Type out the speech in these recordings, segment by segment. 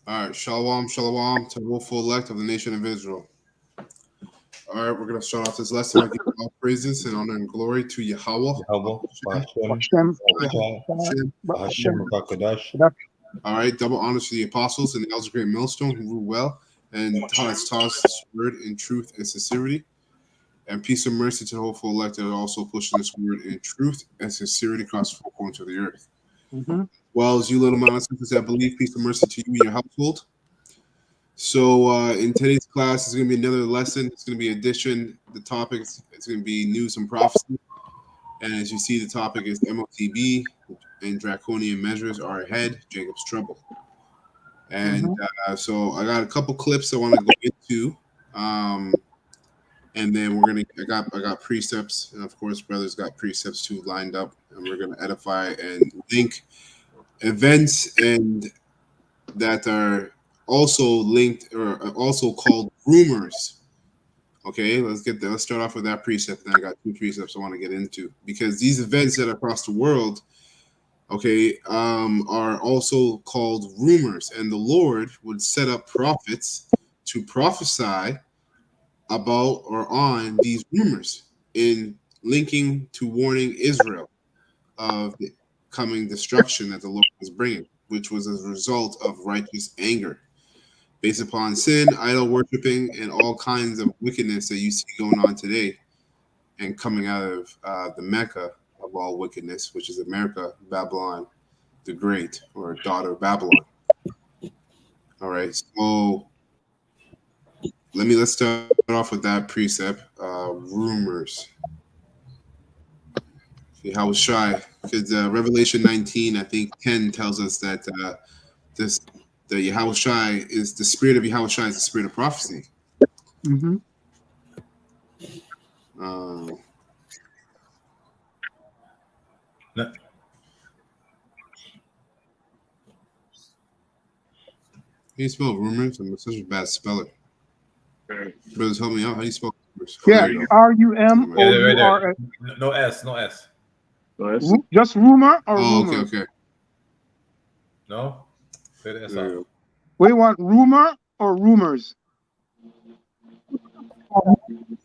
All right, shalom, shalom to the willful elect of the nation of Israel. All right, we're going to start off this lesson. I give all praises and honor and glory to Yahweh. Yahweh, Hashem, Hashem, Hashem. Hashem, Rakadash. All right, double honors to the apostles and the elders of Great Millstone who rule well and taught us this word in truth and sincerity. And peace and mercy to the hopeful elect that are also pushing this word in truth and sincerity across the four corners of the earth. Mm-hmm. Well, as you little mountain sisters that believe, peace and mercy to you and your household. So in today's class, it's going to be another lesson. It's going to be addition. The topic it's going to be news and prophecy. And as you see, the topic is MOTB and Dracoian measures are ahead. Jacob's trouble. And so I got a couple clips I want to go into. And then I got precepts, and of course, brothers got precepts too lined up, and we're gonna edify and link events and that are also linked or also called rumors. Okay, let's start off with that precept. And I got two precepts I want to get into because these events that are across the world, okay, are also called rumors, and the Lord would set up prophets to prophesy about or on these rumors in linking to warning Israel of the coming destruction that the Lord was bringing, which was as a result of righteous anger based upon sin, idol worshiping, and all kinds of wickedness that you see going on today and coming out of the Mecca of all wickedness, which is America, Babylon the Great, or daughter of Babylon. All right, so let's start off with that precept. Rumors. See, how was shy because Revelation 19, I think 10 tells us that the Yahweh Shai is the spirit of Yahweh Shai is the spirit of prophecy. Mm-hmm. No. How do you spell rumors? I'm such a bad speller. Brothers, help me out. How do you spell rumors? Yeah, RUMOURS. No S, no S. Just rumor or rumor? Okay. No? Say the S There out. you We want rumor or rumors? go.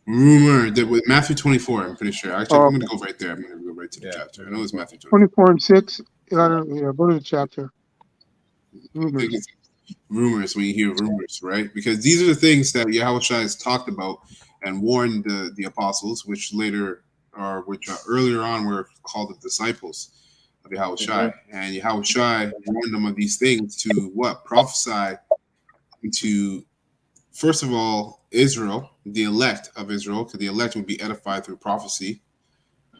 Rumor that with Matthew 24, I'm pretty sure. Actually, I'm going to go right there. I'm going to go right to the chapter. I know it's Matthew 24. 24 and 6. Yeah, go to the chapter. I think it's rumors when you hear rumors, right? Because these are the things that Yahweh Shai has talked about and warned the apostles, which earlier on were called the disciples of Yahweh Shai. And Yahweh Shai warned them of these things to what? Prophesy to, first of all, Israel, the elect of Israel, because the elect would be edified through prophecy,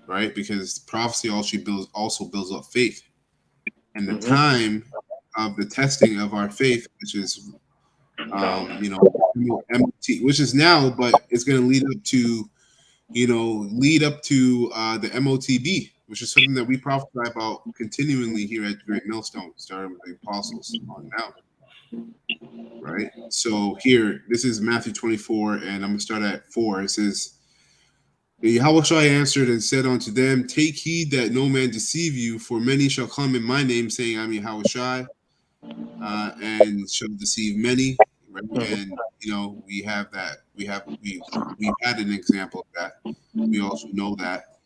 right? Because prophecy also builds up faith. And the time of the testing of our faith, which is, MOT, which is now, but it's going to lead up to the MOTB, which is something that we prophesy about continually here at Great Millstone, starting with the apostles on down. Right? So here, this is Matthew 24, and I'm going to start at 4. It says, Yahweh Shai answered and said unto them, take heed that no man deceive you, for many shall come in my name, saying, I'm Yahweh Shai, and shall deceive many. Right? And we have that. We've had an example of that. We also know that,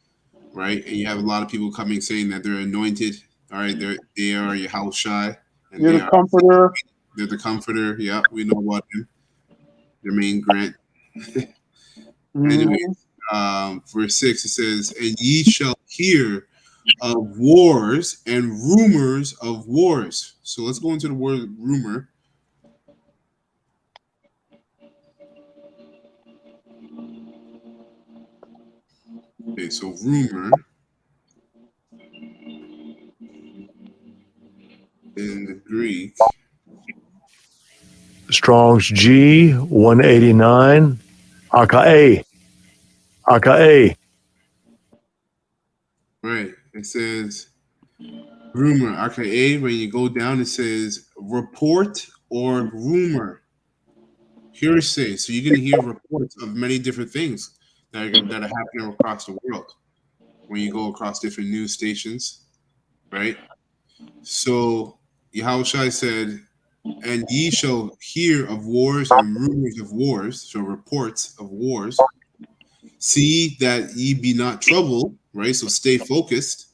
right? And you have a lot of people coming saying that they're anointed. All right, they are Yahweh Shai, and You're the comforter. They're the comforter. Yeah, we know about him. Their main grant. Anyway, verse 6 it says, and ye shall hear of wars and rumors of wars. So let's go into the word rumor. Okay, so rumor in the Greek. Strong's G 189. Aka. Right. It says rumor. Aka, when you go down, it says report or rumor. Hearsay. So you're going to hear reports of many different things that are happening across the world when you go across different news stations, right? So Yahweh Shai said, And ye shall hear of wars and rumors of wars, so reports of wars. See that ye be not troubled, right? So stay focused.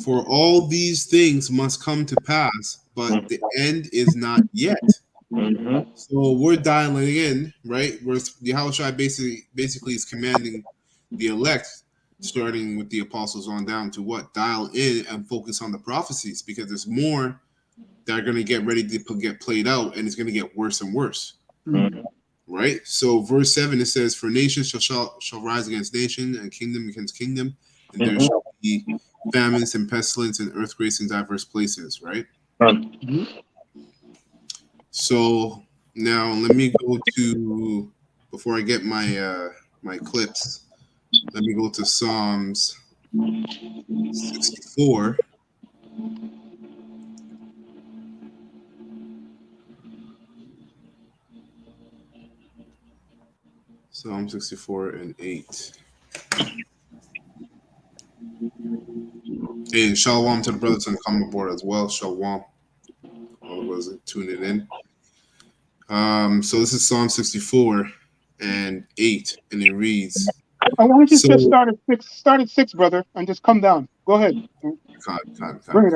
For all these things must come to pass, but the end is not yet. So we're dialing in, right? Where Yahushua basically is commanding the elect, starting with the apostles on down, to what? Dial in and focus on the prophecies, because there's more that are going to get ready to get played out, and it's going to get worse and worse. Right? So verse 7, it says, for nation shall rise against nation, and kingdom against kingdom, and there shall be famines and pestilence and earthquakes in diverse places, right? So now let me go to, before I get my my clips, let me go to Psalms 64. Psalm 64 and 8. And shalom to the brothers on the come aboard as well. Shalom. All of us tuning in. So this is Psalm 64 and 8, and it reads. I want you to just start at 6. Start at 6, brother, and just come down. Go ahead. Bring it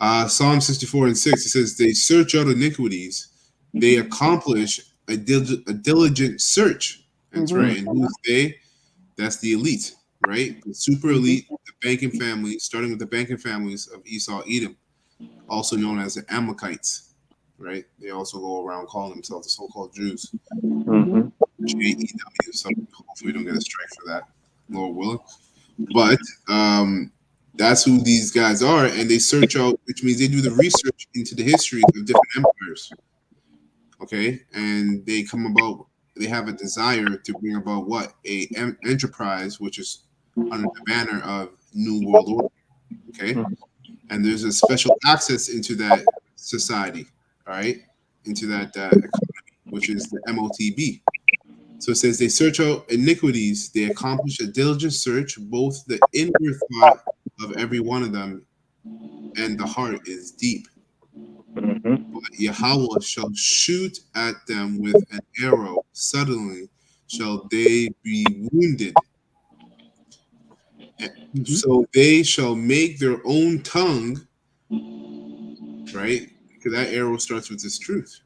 on. Psalm 64 and 6. It says, they search out iniquities, they accomplish a diligent search. That's right. And who's they? That's the elite, right? The super elite, the banking family, starting with the banking families of Esau, Edom, also known as the Amalekites, right? They also go around calling themselves the so-called Jews. J-E-W. So hopefully we don't get a strike for that, Lord willing. But that's who these guys are, and they search out, which means they do the research into the history of different empires. Okay, and they come about. They have a desire to bring about what? A enterprise, which is under the banner of New World Order. Okay, and there's a special access into that society. All right, into that economy, which is the MOTB. So it says they search out iniquities, they accomplish a diligent search, both the inward thought of every one of them and the heart is deep. But Yahweh shall shoot at them with an arrow, suddenly shall they be wounded. So they shall make their own tongue, right? Because that arrow starts with this truth.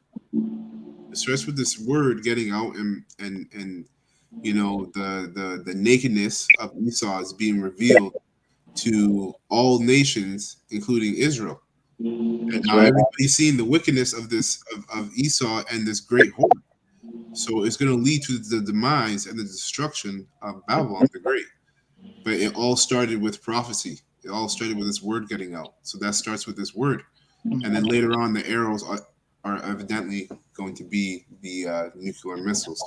It starts with this word getting out, and you know, the nakedness of Esau is being revealed to all nations, including Israel. And now everybody's seeing the wickedness of this of Esau and this great horde. So it's going to lead to the demise and the destruction of Babylon the Great. But it all started with prophecy. It all started with this word getting out. So that starts with this word, and then later on, the arrows are evidently going to be the nuclear missiles,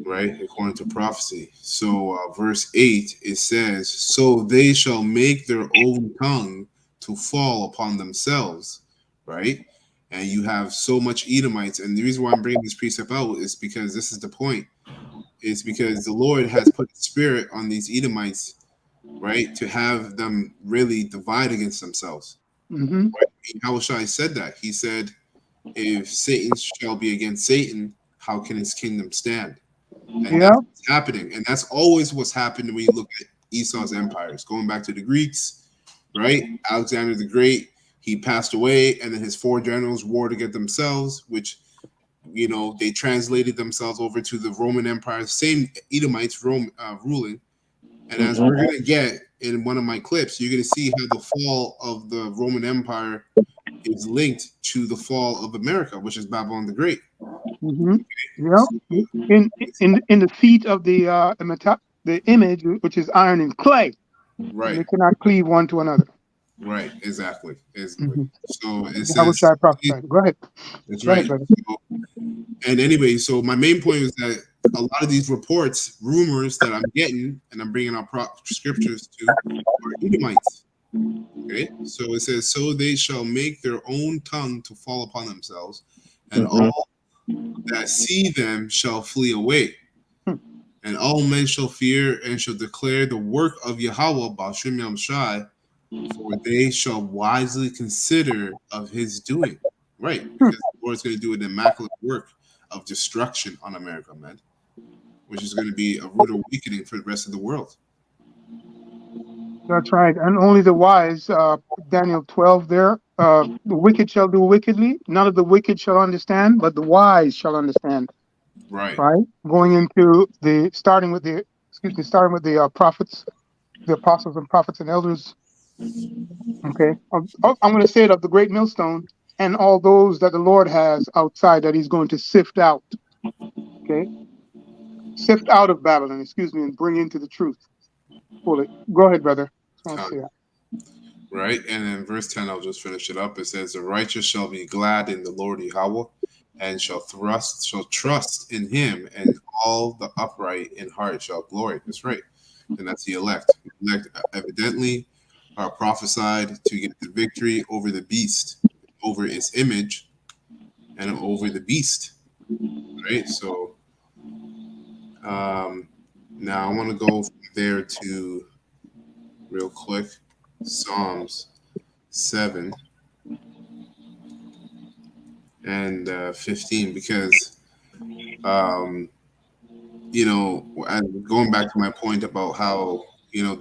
right? According to prophecy. So verse 8, it says, so they shall make their own tongue to fall upon themselves, right? And you have so much Edomites. And the reason why I'm bringing this precept out is because this is the point. It's because the Lord has put the spirit on these Edomites, right, to have them really divide against themselves. Right? Yahushua said that. He said, if Satan shall be against Satan, how can his kingdom stand? And that's what's happening. And that's always what's happened when you look at Esau's empires. Going back to the Greeks, right? Alexander the Great, he passed away, and then his 4 generals warred against themselves, which, you know, they translated themselves over to the Roman Empire, same Edomites ruling. And as we're going to get in one of my clips, you're going to see how the fall of the Roman Empire is linked to the fall of America, which is Babylon the Great. Yeah, in the feet of the image, which is iron and clay. Right. They cannot cleave one to another. Right. Exactly. So it I wish says. I prophesied. Go ahead. That's Go right. ahead, And anyway, so my main point is that a lot of these reports, rumors that I'm getting, and I'm bringing out scriptures to, are Edomites. Okay, so it says, so they shall make their own tongue to fall upon themselves, and all that see them shall flee away. And all men shall fear and shall declare the work of Yahweh, Ba'ashim Yam Shai, for they shall wisely consider of his doing. Right, because the Lord's going to do an immaculate work of destruction on America, man, which is going to be a rude awakening for the rest of the world. That's right. And only the wise, Daniel 12 there, the wicked shall do wickedly. None of the wicked shall understand, but the wise shall understand. Right. Right? Going into starting with the prophets, the apostles and prophets and elders. Okay. I'm going to say it of the great millstone and all those that the Lord has outside that he's going to sift out. Okay. Sift out of Babylon, and bring into the truth fully. Go ahead, brother. Just want to say that. Right. And in verse 10, I'll just finish it up. It says, the righteous shall be glad in the Lord Yahweh and shall trust in him, and all the upright in heart shall glory. That's right. And that's the elect. The elect evidently are prophesied to get the victory over the beast, over its image, and over the beast. Right. So now I want to go from there to real quick Psalms 7 and 15, because going back to my point about how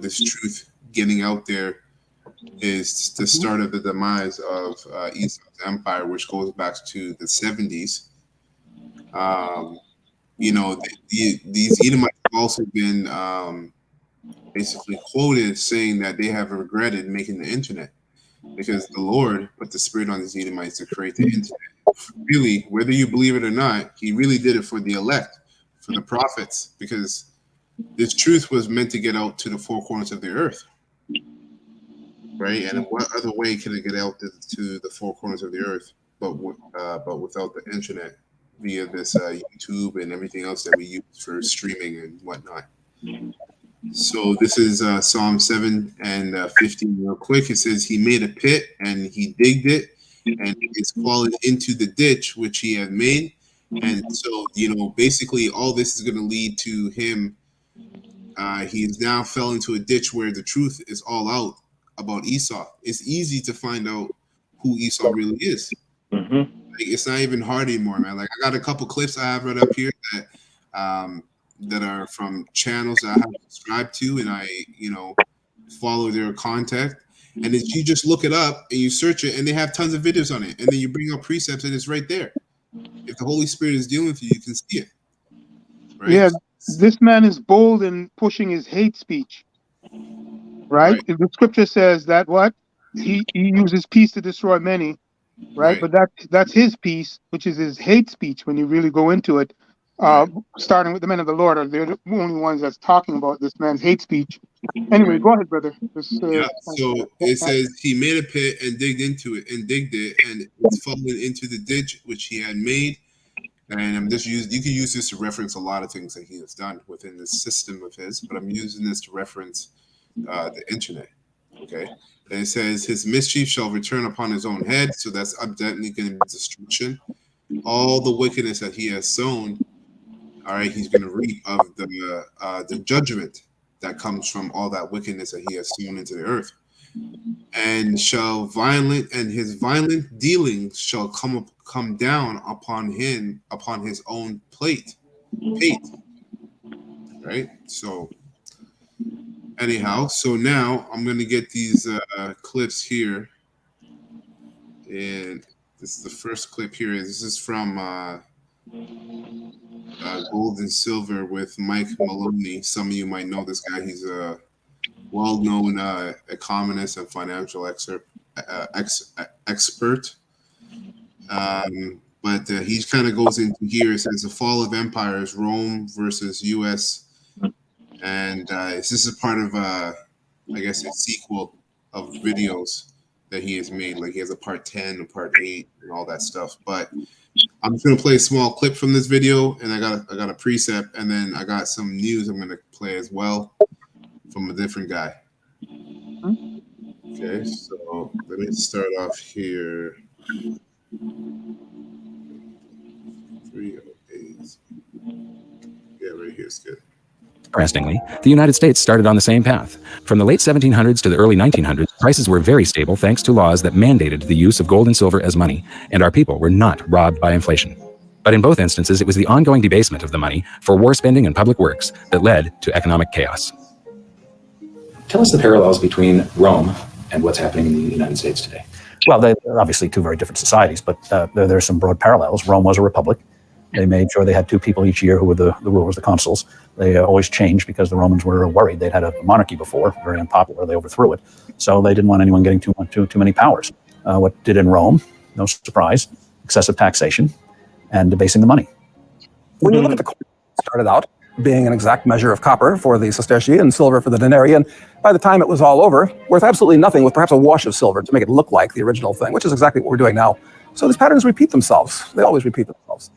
this truth getting out there is the start of the demise of Esau's empire, which goes back to the 70s. These Edomites have also been basically quoted saying that they have regretted making the internet, because the Lord put the spirit on these Edomites to create the internet. Really, whether you believe it or not, he really did it for the elect, for the prophets, because this truth was meant to get out to the four corners of the earth. Right? And what other way can it get out to the four corners of the earth but without the internet, via this YouTube and everything else that we use for streaming and whatnot? So this is Psalm 7 and 15 real quick. It says, he made a pit and he digged it, and it's fallen into the ditch which he had made. And so, basically all this is going to lead to him. He's now fell into a ditch where the truth is all out about Esau. It's easy to find out who Esau really is. Mm-hmm. Like, it's not even hard anymore, man. Like, I got a couple clips I have right up here that are from channels that I have subscribed to, and I, follow their content. And then you just look it up and you search it, and they have tons of videos on it. And then you bring up precepts, and it's right there. If the Holy Spirit is dealing with you, you can see it. Right? Yeah, this man is bold in pushing his hate speech. Right? If the scripture says that he uses peace to destroy many, right? But that's his peace, which is his hate speech. When you really go into it, starting with the men of the Lord, are they're the only ones that's talking about this man's hate speech. Anyway, go ahead, brother. So it says he made a pit and digged it, and it's fallen into the ditch which he had made. And you can use this to reference a lot of things that he has done within this system of his, but I'm using this to reference the internet. Okay. And it says his mischief shall return upon his own head. So that's evidently going to be destruction. All the wickedness that he has sown, all right, he's going to reap of the judgment that comes from all that wickedness that he has sown into the earth. And his violent dealings shall come down upon his own pate. Right? So anyhow, so now I'm going to get these clips here. And this is the first clip here. This is from Gold and Silver with Mike Maloney. Some of you might know this guy. He's a well-known economist and financial expert. But he kind of goes into here. It says the fall of empires, Rome versus U.S. And this is part of, I guess, a sequel of videos that he has made. Like he has a part 10, a part 8, and all that stuff. But I'm just gonna play a small clip from this video, and I got a precept, and then I got some news I'm gonna play as well from a different guy. Okay, so let me start off here. 308. Yeah, right here is good. Interestingly, the United States started on the same path. From the late 1700s to the early 1900s, prices were very stable thanks to laws that mandated the use of gold and silver as money, and our people were not robbed by inflation. But in both instances, it was the ongoing debasement of the money for war spending and public works that led to economic chaos. Tell us the parallels between Rome and what's happening in the United States today. Well, they're obviously two very different societies, but there are some broad parallels. Rome was a republic. They made sure they had two people each year who were the rulers, the consuls. They always changed because the Romans were worried. They'd had a monarchy before, very unpopular. They overthrew it. So they didn't want anyone getting too many powers. What did in Rome, no surprise, excessive taxation and debasing the money. When you look at the coin, it started out being an exact measure of copper for the sestertii and silver for the denarii, and by the time it was all over, worth absolutely nothing with perhaps a wash of silver to make it look like the original thing, which is exactly what we're doing now. So these patterns repeat themselves. They always repeat themselves.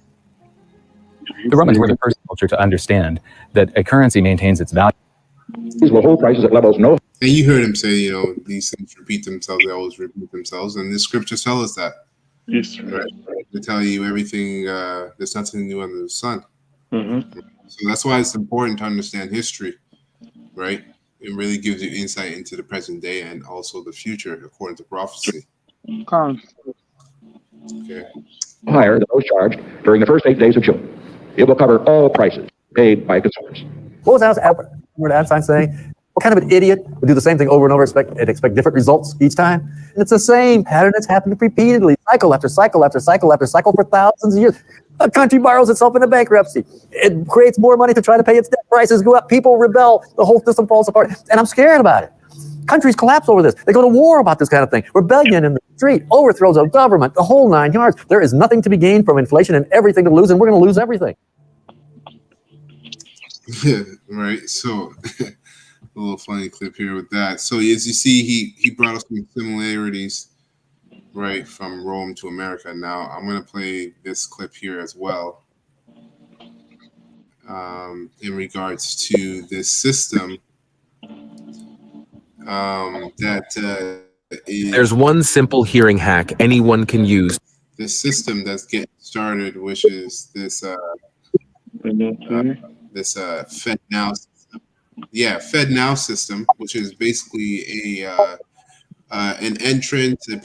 The Romans were the first culture to understand that a currency maintains its value. These will hold prices at levels no. And you heard him say, you know, these things repeat themselves, they always repeat themselves. And the scriptures tell us that. Yes. Right? They tell you everything, there's nothing new under the sun. Mm-hmm. So that's why it's important to understand history, right? It really gives you insight into the present day and also the future, according to prophecy. Okay. Higher than those charged during the first 8 days of June. It will cover all prices paid by consumers. What was Albert Einstein saying? What kind of an idiot would do the same thing over and over and expect different results each time? And it's the same pattern that's happened repeatedly, cycle after cycle after cycle after cycle for thousands of years. A country borrows itself into bankruptcy. It creates more money to try to pay its debt. Prices go up. People rebel. The whole system falls apart. And I'm scared about it. Countries collapse over this. They go to war about this kind of thing. Rebellion in the street, overthrows of government, the whole 9 yards. There is nothing to be gained from inflation and everything to lose, and we're going to lose everything. Right. So a little funny clip here with that. So as you see, he brought us some similarities, right, from Rome to America. Now I'm going to play this clip here as well in regards to this system that is, there's one simple hearing hack anyone can use. This system that's getting started, which is this Fed Now system. Yeah, Fed Now system, which is basically an entrant, a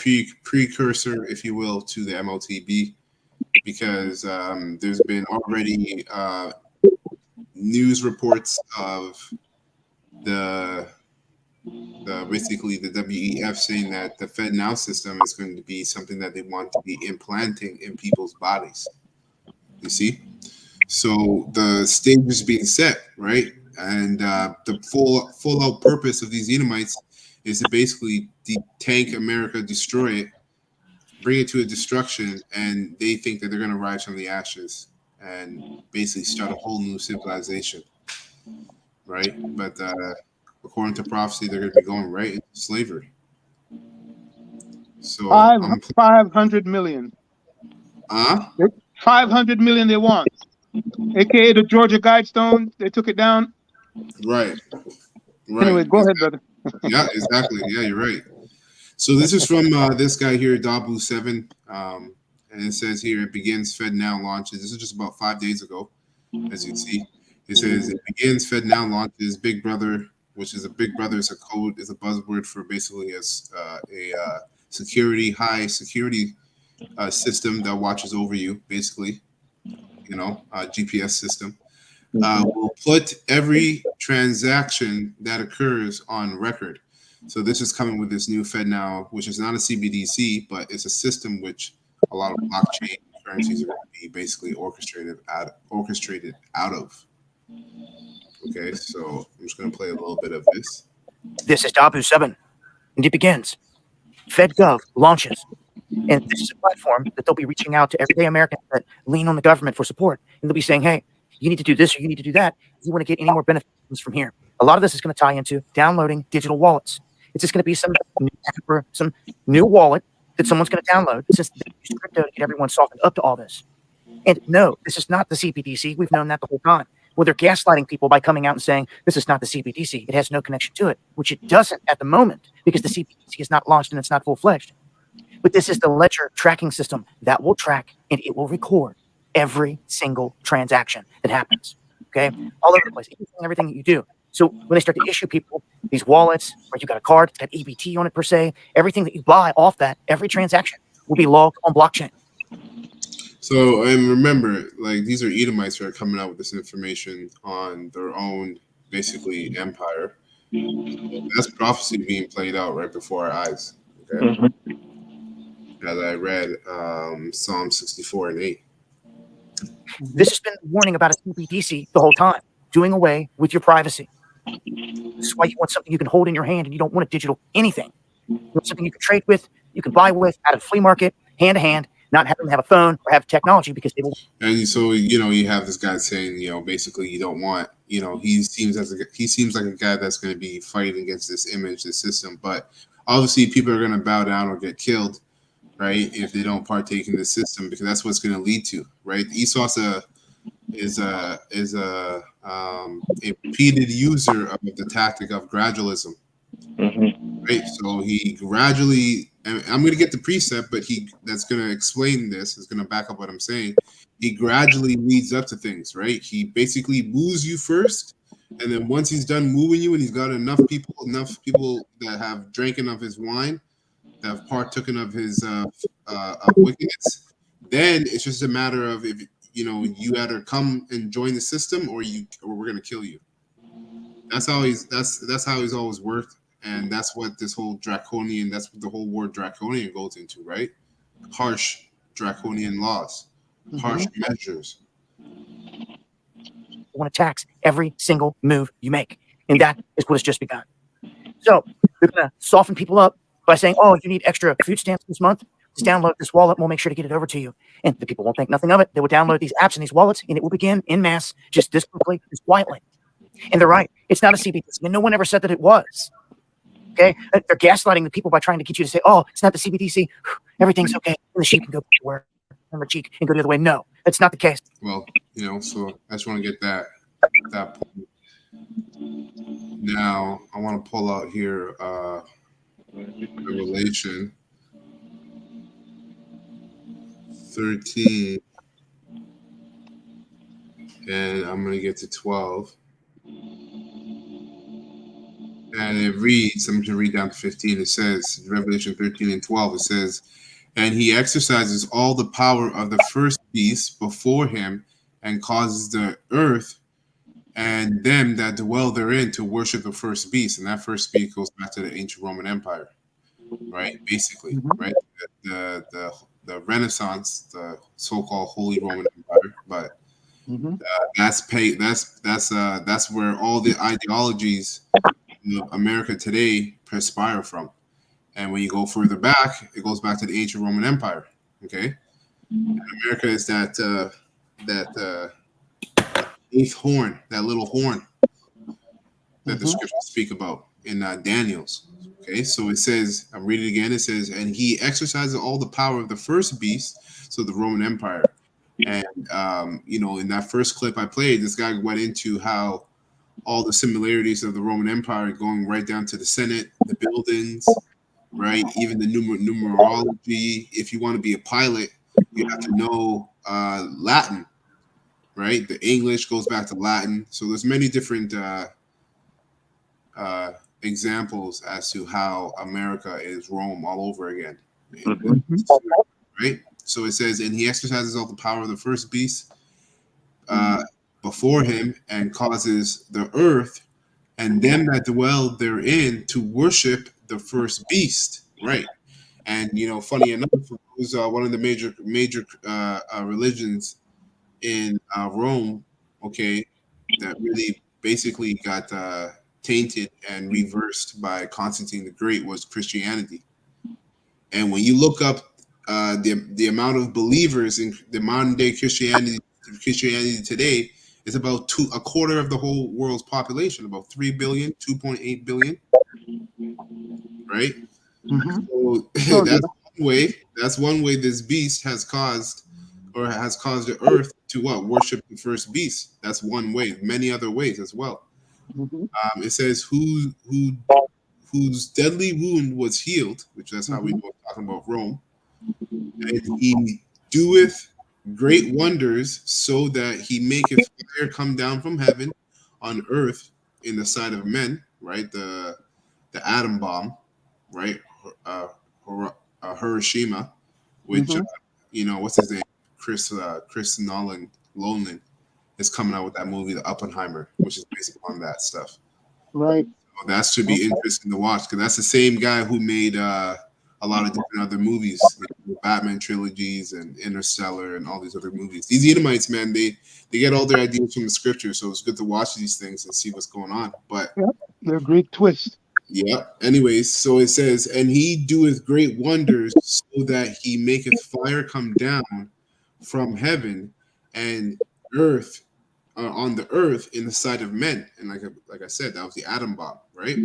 precursor, if you will, to the MOTB, because there's been already news reports of basically the WEF saying that the Fed Now system is going to be something that they want to be implanting in people's bodies. You see? So the stage is being set, right? And the full out purpose of these Edomites is to basically tank America, destroy it, bring it to a destruction, and they think that they're going to rise from the ashes and basically start a whole new civilization, right? But according to prophecy, they're going to be going right into slavery. So 500 million. 500 million they want. AKA the Georgia Guidestone, they took it down. Right. Anyway, go ahead, brother. Yeah, exactly. Yeah, you're right. So this is from this guy here, Dabu7, and it says here it begins Fed Now launches. This is just about 5 days ago, as you can see. It says it begins Fed Now launches. Big Brother, which is a Big Brother is a code, is a buzzword for basically a high security system that watches over you, basically. You know, GPS system. Will put every transaction that occurs on record. So this is coming with this new Fed Now, which is not a CBDC, but it's a system which a lot of blockchain currencies are going to be basically orchestrated out of. Okay, so I'm just going to play a little bit of this. This is Dabu7, and it begins. FedGov launches. And this is a platform that they'll be reaching out to everyday Americans that lean on the government for support. And they'll be saying, hey, you need to do this or you need to do that. If you want to get any more benefits from here. A lot of this is going to tie into downloading digital wallets. It's just going to be some new wallet that someone's going to download since they use crypto to get everyone softened up to all this. And no, this is not the CBDC. We've known that the whole time. Well, they're gaslighting people by coming out and saying, this is not the CBDC. It has no connection to it, which it doesn't at the moment because the CBDC is not launched and it's not full-fledged. But this is the ledger tracking system that will track and it will record every single transaction that happens. okay, all over the place, everything that you do. So when they start to issue people these wallets, or you got a card, it's got EBT on it per se, everything that you buy off that, every transaction will be logged on blockchain. So, and remember, like, these are Edomites who are coming out with this information on their own, basically, empire. That's prophecy being played out right before our eyes. Okay. As I read Psalm 64 and 8. This has been a warning about a CBDC the whole time, doing away with your privacy. This is why you want something you can hold in your hand and you don't want a digital anything. You want something you can trade with, you can buy with, at a flea market, hand to hand, not having to have a phone or have technology because they will. And so, you have this guy saying, basically you don't want, he seems like a guy that's going to be fighting against this image, this system. But obviously people are going to bow down or get killed, right, if they don't partake in the system, because that's what's going to lead to, right? Esau is a repeated user of the tactic of gradualism, right? So he gradually, and I'm going to get the precept, but that's going to explain this, is going to back up what I'm saying. He gradually leads up to things, right? He basically moves you first, and then once he's done moving you, and he's got enough people that have drank enough his wine, that have partooken of his wickedness, then it's just a matter of if you either come and join the system or we're gonna kill you. That's how he's always worked, and that's what this whole Dracoian, that's what the whole word Dracoian goes into, right? Harsh Dracoian laws, harsh measures. You want to tax every single move you make, and that is what has just begun. So they're going to soften people up by saying, "Oh, you need extra food stamps this month? Just download this wallet. We'll make sure to get it over to you." And the people won't think nothing of it. They will download these apps and these wallets, and it will begin in mass, just this quickly, just quietly. And they're right. It's not a CBDC, and no one ever said that it was. Okay, they're gaslighting the people by trying to get you to say, "Oh, it's not the CBDC. Everything's okay. And the sheep can go where on the cheek and go the other way." No, that's not the case. Well, so I just want to get that point. Now I want to pull out here Revelation 13, and I'm going to get to 12. And it reads, I'm going to read down to 15. It says, Revelation 13 and 12, it says, "And he exercises all the power of the first beast before him, and causes the earth and them that dwell therein to worship the first beast." And that first beast goes back to the ancient Roman Empire, right? Basically, right? The Renaissance, the so-called Holy Roman Empire, but that's where all the ideologies America today perspire from. And when you go further back, it goes back to the ancient Roman Empire. Okay, and America is that eighth horn, that little horn that the scriptures speak about in Daniel's. Okay, so it says, I'm reading it again. It says, "And he exercises all the power of the first beast," so the Roman Empire. And in that first clip I played, this guy went into how all the similarities of the Roman Empire, going right down to the Senate, the buildings, right? Even the numerology. If you want to be a pilot, you have to know Latin, right? The English goes back to Latin. So there's many different examples as to how America is Rome all over again. Right? So it says, "And he exercises all the power of the first beast before him, and causes the earth and them that dwell therein to worship the first beast." Right. And funny enough, it was one of the major religions in Rome, okay, that really basically got tainted and reversed by Constantine the Great, was Christianity. And when you look up the amount of believers in the modern day Christianity today, is about a quarter of the whole world's population, about 3 billion, 2.8 billion, right? So that's one way this beast has caused the earth to worship the first beast. That's one way. Many other ways as well. It says whose deadly wound was healed, which that's how we know we're talking about Rome. And he doeth great wonders, so that he maketh fire come down from heaven on earth in the sight of men, right? The atom bomb, right? Hiroshima, which what's his name? Chris Nolan is coming out with that movie, The Oppenheimer, which is based on that stuff. Right. So that should be interesting to watch, because that's the same guy who made a lot of different other movies, the Batman trilogies and Interstellar and all these other movies. These Edomites, man, they get all their ideas from the scripture, so it's good to watch these things and see what's going on. But they're a great twist. yeah. Anyways, so it says, and he doeth great wonders, so that he maketh fire come down from heaven and earth on the earth in the sight of men. And like I said, that was the atom bomb, right?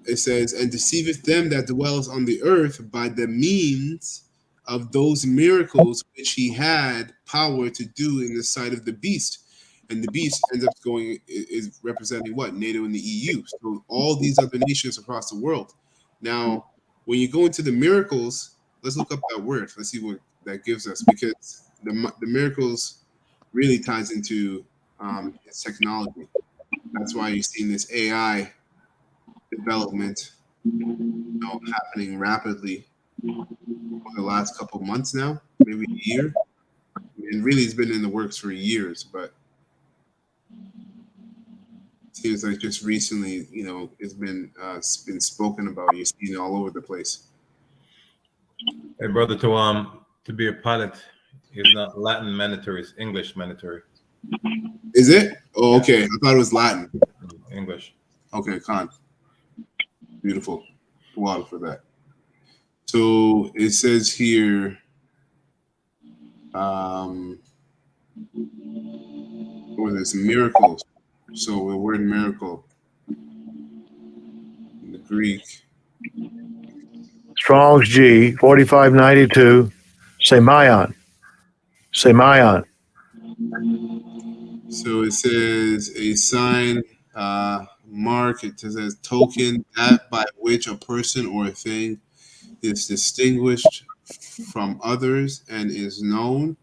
It says, and deceiveth them that dwelleth on the earth by the means of those miracles which he had power to do in the sight of the beast. And the beast ends up is representing what? NATO and the EU. So all these other nations across the world. Now, when you go into the miracles, let's look up that word. Let's see what that gives us, because the miracles really ties into its technology. That's why you're seeing this AI development happening rapidly for the last couple of months now, maybe a year. And really, it's been in the works for years, but it seems like just recently, it's been spoken about. You're seeing it all over the place. Hey, brother, to be a pilot is not Latin mandatory; it's English mandatory. Is it? Oh, okay. I thought it was Latin. English. Okay, Khan. Beautiful. Wow for that. So it says here, there's miracles. So the word miracle in the Greek. Strong's G 4592. Semayon. So it says a sign, mark. It says token, that by which a person or a thing is distinguished from others and is known.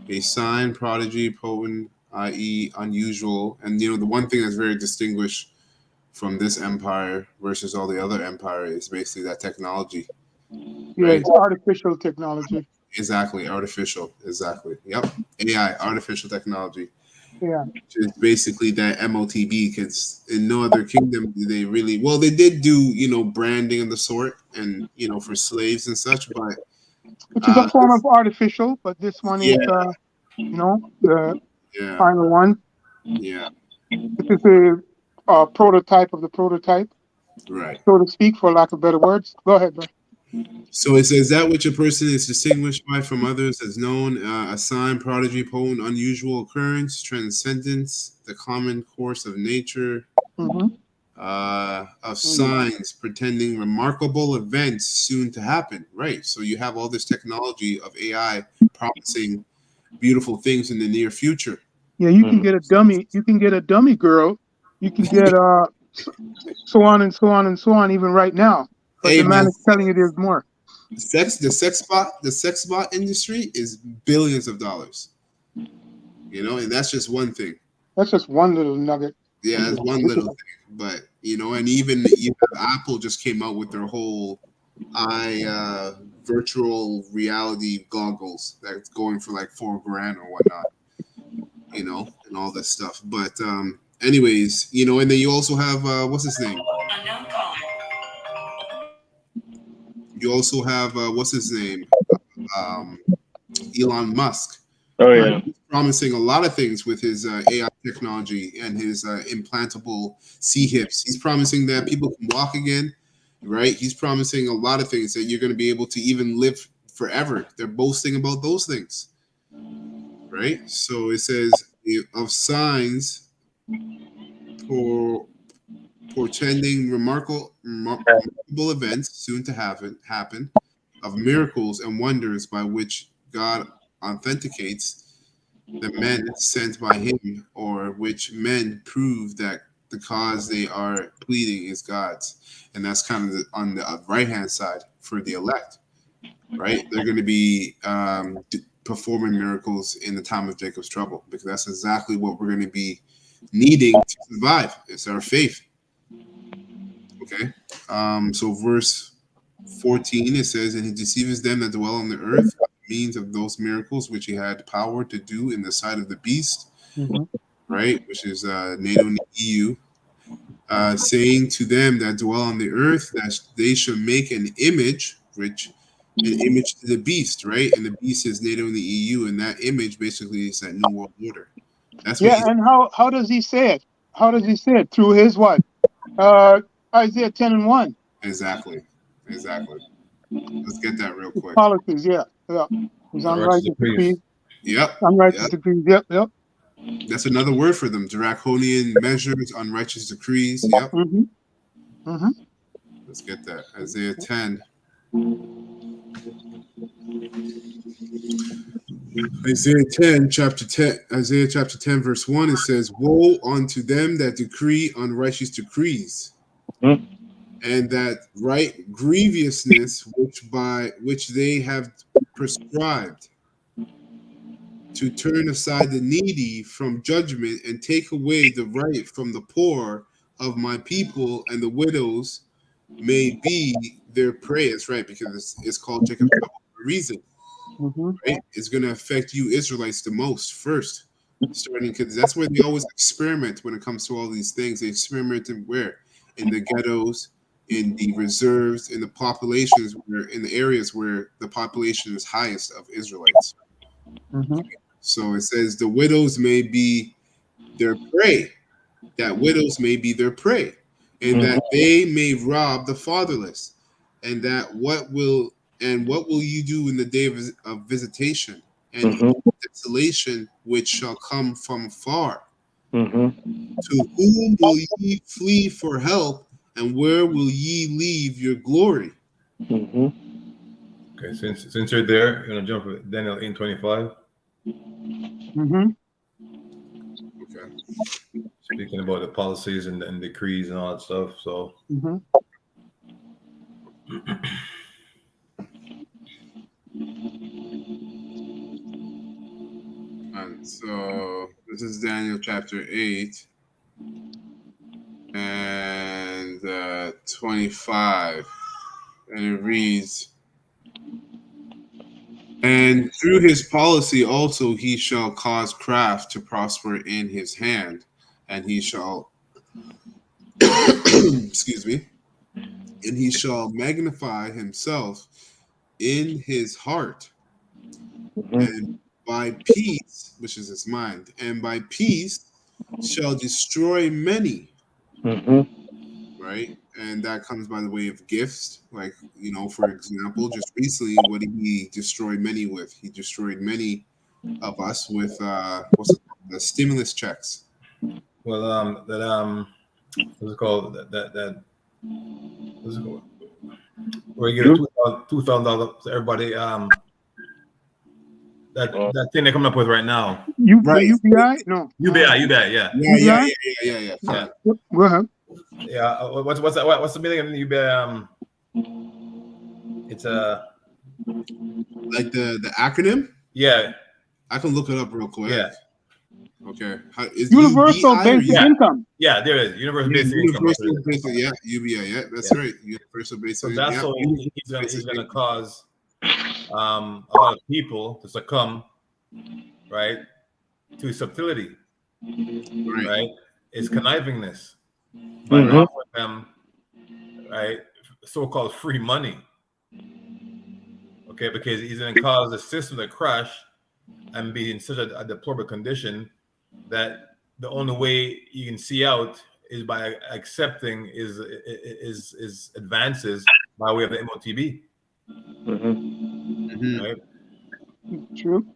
A sign, prodigy, potent, i.e., unusual. And the one thing that's very distinguished from this empire versus all the other empires is basically that technology. Yeah, right? it's artificial technology. Exactly, artificial. Exactly. Yep. AI, artificial technology. Yeah. It's basically that MOTB, because in no other kingdom do they really. Well, they did do branding of the sort, and for slaves and such, but which is a form of artificial, but this one is the final one. Yeah. This is a prototype of the prototype, right, so to speak, for lack of better words. Go ahead, bro. So it says that which a person is distinguished by from others as known, a sign, prodigy, potent, unusual occurrence, transcendence, the common course of nature, of signs pretending remarkable events soon to happen. Right. So you have all this technology of AI promising beautiful things in the near future. Yeah, you can get a dummy. You can get a dummy girl. You can get so on and so on and so on, even right now. But the man is telling you there's more. The sex bot industry is billions of dollars. And that's just one thing. That's just one little nugget. Yeah, that's one little thing. But and even Apple just came out with their whole virtual reality goggles that's going for like $4,000 or whatnot. And all this stuff. But anyways, and then you also have what's his name? You also have what's his name? Elon Musk. Oh yeah, he's promising a lot of things with his AI technology and his implantable C-hips. He's promising that people can walk again, right? He's promising a lot of things that you're going to be able to even live forever. They're boasting about those things, right? So it says of signs for portending remarkable events soon to happen, of miracles and wonders by which God authenticates the men sent by him, or which men prove that the cause they are pleading is God's. And that's kind of on the right-hand side for the elect, right? They're going to be performing miracles in the time of Jacob's trouble, because that's exactly what we're going to be needing to survive. It's our faith. Okay. So verse 14, it says, and he deceives them that dwell on the earth by means of those miracles which he had power to do in the sight of the beast, right? Which is NATO and the EU, saying to them that dwell on the earth that they should make an image, an image to the beast, right? And the beast is NATO and the EU, and that image basically is that new world order. That's what and how does he say it? How does he say it? Through his what? Isaiah 10:1. Exactly. Let's get that real quick. Policies, yeah. His unrighteous decrees. Yep. Unrighteous decrees. Yep. That's another word for them. Draconian measures, unrighteous decrees. Yep. Let's get that. Isaiah 10. Isaiah chapter 10, verse 1, it says, woe unto them that decree unrighteous decrees, and that right grievousness which they have prescribed, to turn aside the needy from judgment and take away the right from the poor of my people, and the widows may be their prey. That's right, because it's called Jacob's trouble for a reason. Right? It's going to affect you Israelites the most first, starting because that's where they always experiment when it comes to all these things. They experiment in where? In the ghettos, in the reserves, in the populations, in the areas where the population is highest of Israelites. So it says the widows may be their prey, that widows may be their prey, and that they may rob the fatherless, and that what will you do in the day of visitation and desolation which shall come from far? To whom will ye flee for help, and where will ye leave your glory? Okay, since you're there, you're gonna jump to Daniel 8:25. Okay. Speaking about the policies and decrees and all that stuff. So and so this is Daniel chapter 8 and 25, and it reads, and through his policy also he shall cause craft to prosper in his hand, and he shall excuse me, and he shall magnify himself in his heart, and by peace, which is his mind, and by peace shall destroy many. Right? And that comes by the way of gifts. Like, for example, just recently, what did he destroy many with? He destroyed many of us with what's it called? The stimulus checks. Well, what's it called? That what's it called? Where you get $2,000 to everybody. That thing they're coming up with right now. UBI? No. UBI, yeah. Yeah. Go ahead. Yeah. What's that? What's the meaning of the UBI? It's like the acronym. Yeah. I can look it up real quick. Yeah. Okay. Is Universal UBI Basic Income. Yeah, there it is. Universal Basic Income. Yeah, UBI. Yeah, that's right. Universal Basic Income. So that's he's gonna cause a lot of people to succumb, right, to subtlety, right? It's connivingness by offering them, right, so-called free money. Okay, because he's gonna cause the system to crash and be in such a deplorable condition that the only way you can see out is by accepting his advances by way of the MOTB. Right? True.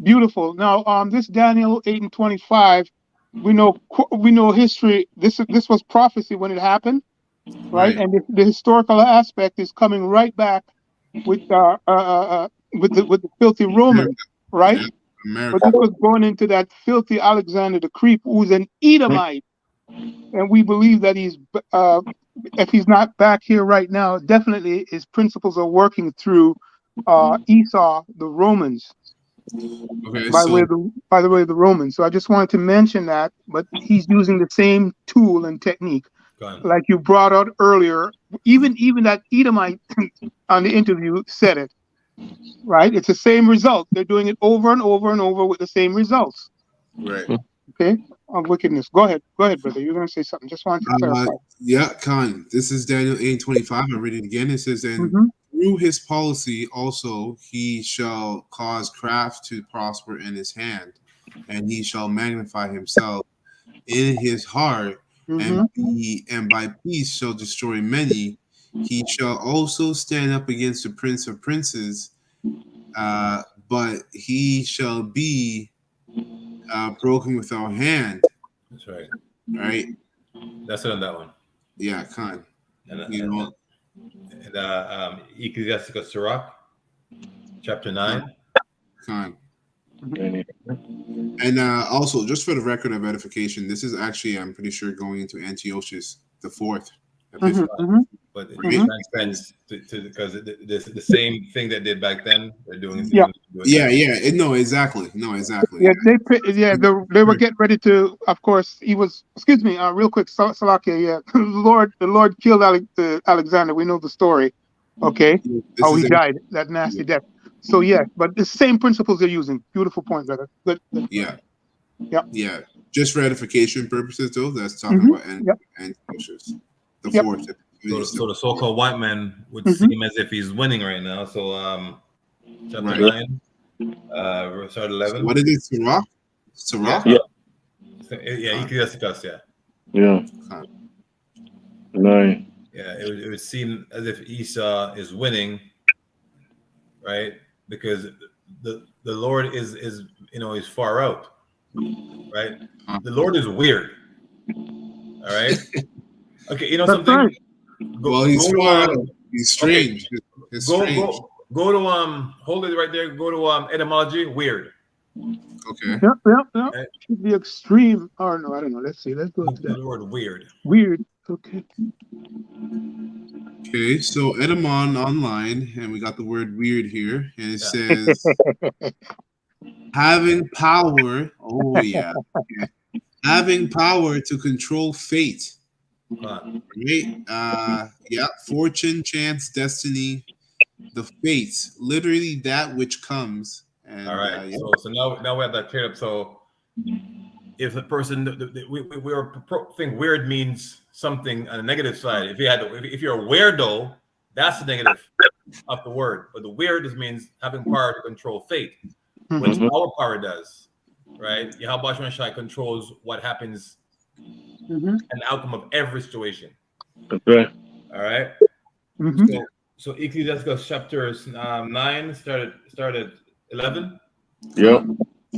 Beautiful. Now, this Daniel 8:25, we know history. This was prophecy when it happened, right? And the historical aspect is coming right back with the filthy Romans, right? But this was going into that filthy Alexander the Creep, who's an Edomite, and we believe that he's if he's not back here right now, definitely his principles are working through Esau, the Romans, Okay, by so the way of the Romans. So I just wanted to mention that, but he's using the same tool and technique, Go on. like you brought out earlier. Even that Edomite on the interview said it. Right? It's the same result. They're doing it over and over and over with the same results. right. Okay, of wickedness. Go ahead, brother. You're going to say something. Just wanted to clarify. Yeah, Khan. This is Daniel 8:25. I read it again. It says, "And Mhm. through his policy also he shall cause craft to prosper in his hand, and he shall magnify himself in his heart, and by peace shall destroy many. He shall also stand up against the prince of princes, but he shall be broken without hand." That's right. Right? That's it on that one. Yeah, Khan. And Ecclesiasticus Sirach, chapter 9. Khan. And also, just for the record of edification, this is actually, I'm pretty sure, going into Antiochus the Fourth. But it transcends because the same thing that did back then, they're doing. Yeah. No, exactly. Yeah, they were getting ready to. Of course, he was. Excuse me, real quick, Salakia. Yeah, the Lord killed Alexander. We know the story. Okay, how he died, that nasty death. So yeah, but the same principles they're using. Beautiful point, brother. Good. Yeah. Just for edification purposes, though, that's talking about Antiochus the Fourth. So the so-called white man would seem as if he's winning right now. So chapter 9, verse 11. So what is it, Sirach? Yeah, Ecclesiasticus, yeah. Yeah. 9. Yeah, it would seem as if Esau is winning, right? Because the Lord is is far out, right? The Lord is weird. All right. Okay, you know something? Right. He's far out. He's strange. Okay. Go to hold it right there. Go to etymology. Weird. Okay. Yep. Should be extreme. Or no, I don't know. Let's see. Let's go to that. The word weird. Weird. Okay. Okay, so Edamon online, and we got the word weird here, and it says having power. Oh yeah, having power to control fate. Right? Fortune, chance, destiny, the fates, literally that which comes. And, all right. So now we have that cleared up. So if the person think weird means something on the negative side. If you're a weirdo, that's the negative of the word. But the weird just means having power to control fate, which our power does, right? Yahweh Shai controls what happens and the outcome of every situation. Okay. All right. So Ecclesiasticus chapter 9 started 11. Yep.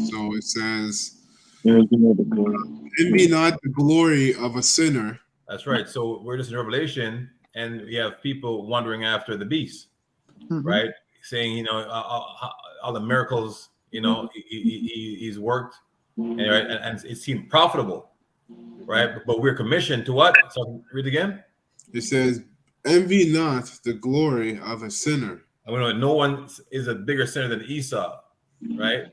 So it says, envy not the glory of a sinner. That's right. So we're just in Revelation, and we have people wandering after the beast, right? Saying, all the miracles, he's worked, and it seemed profitable, right? But we're commissioned to what? So read again. It says, envy not the glory of a sinner. I mean, no one is a bigger sinner than Esau, right?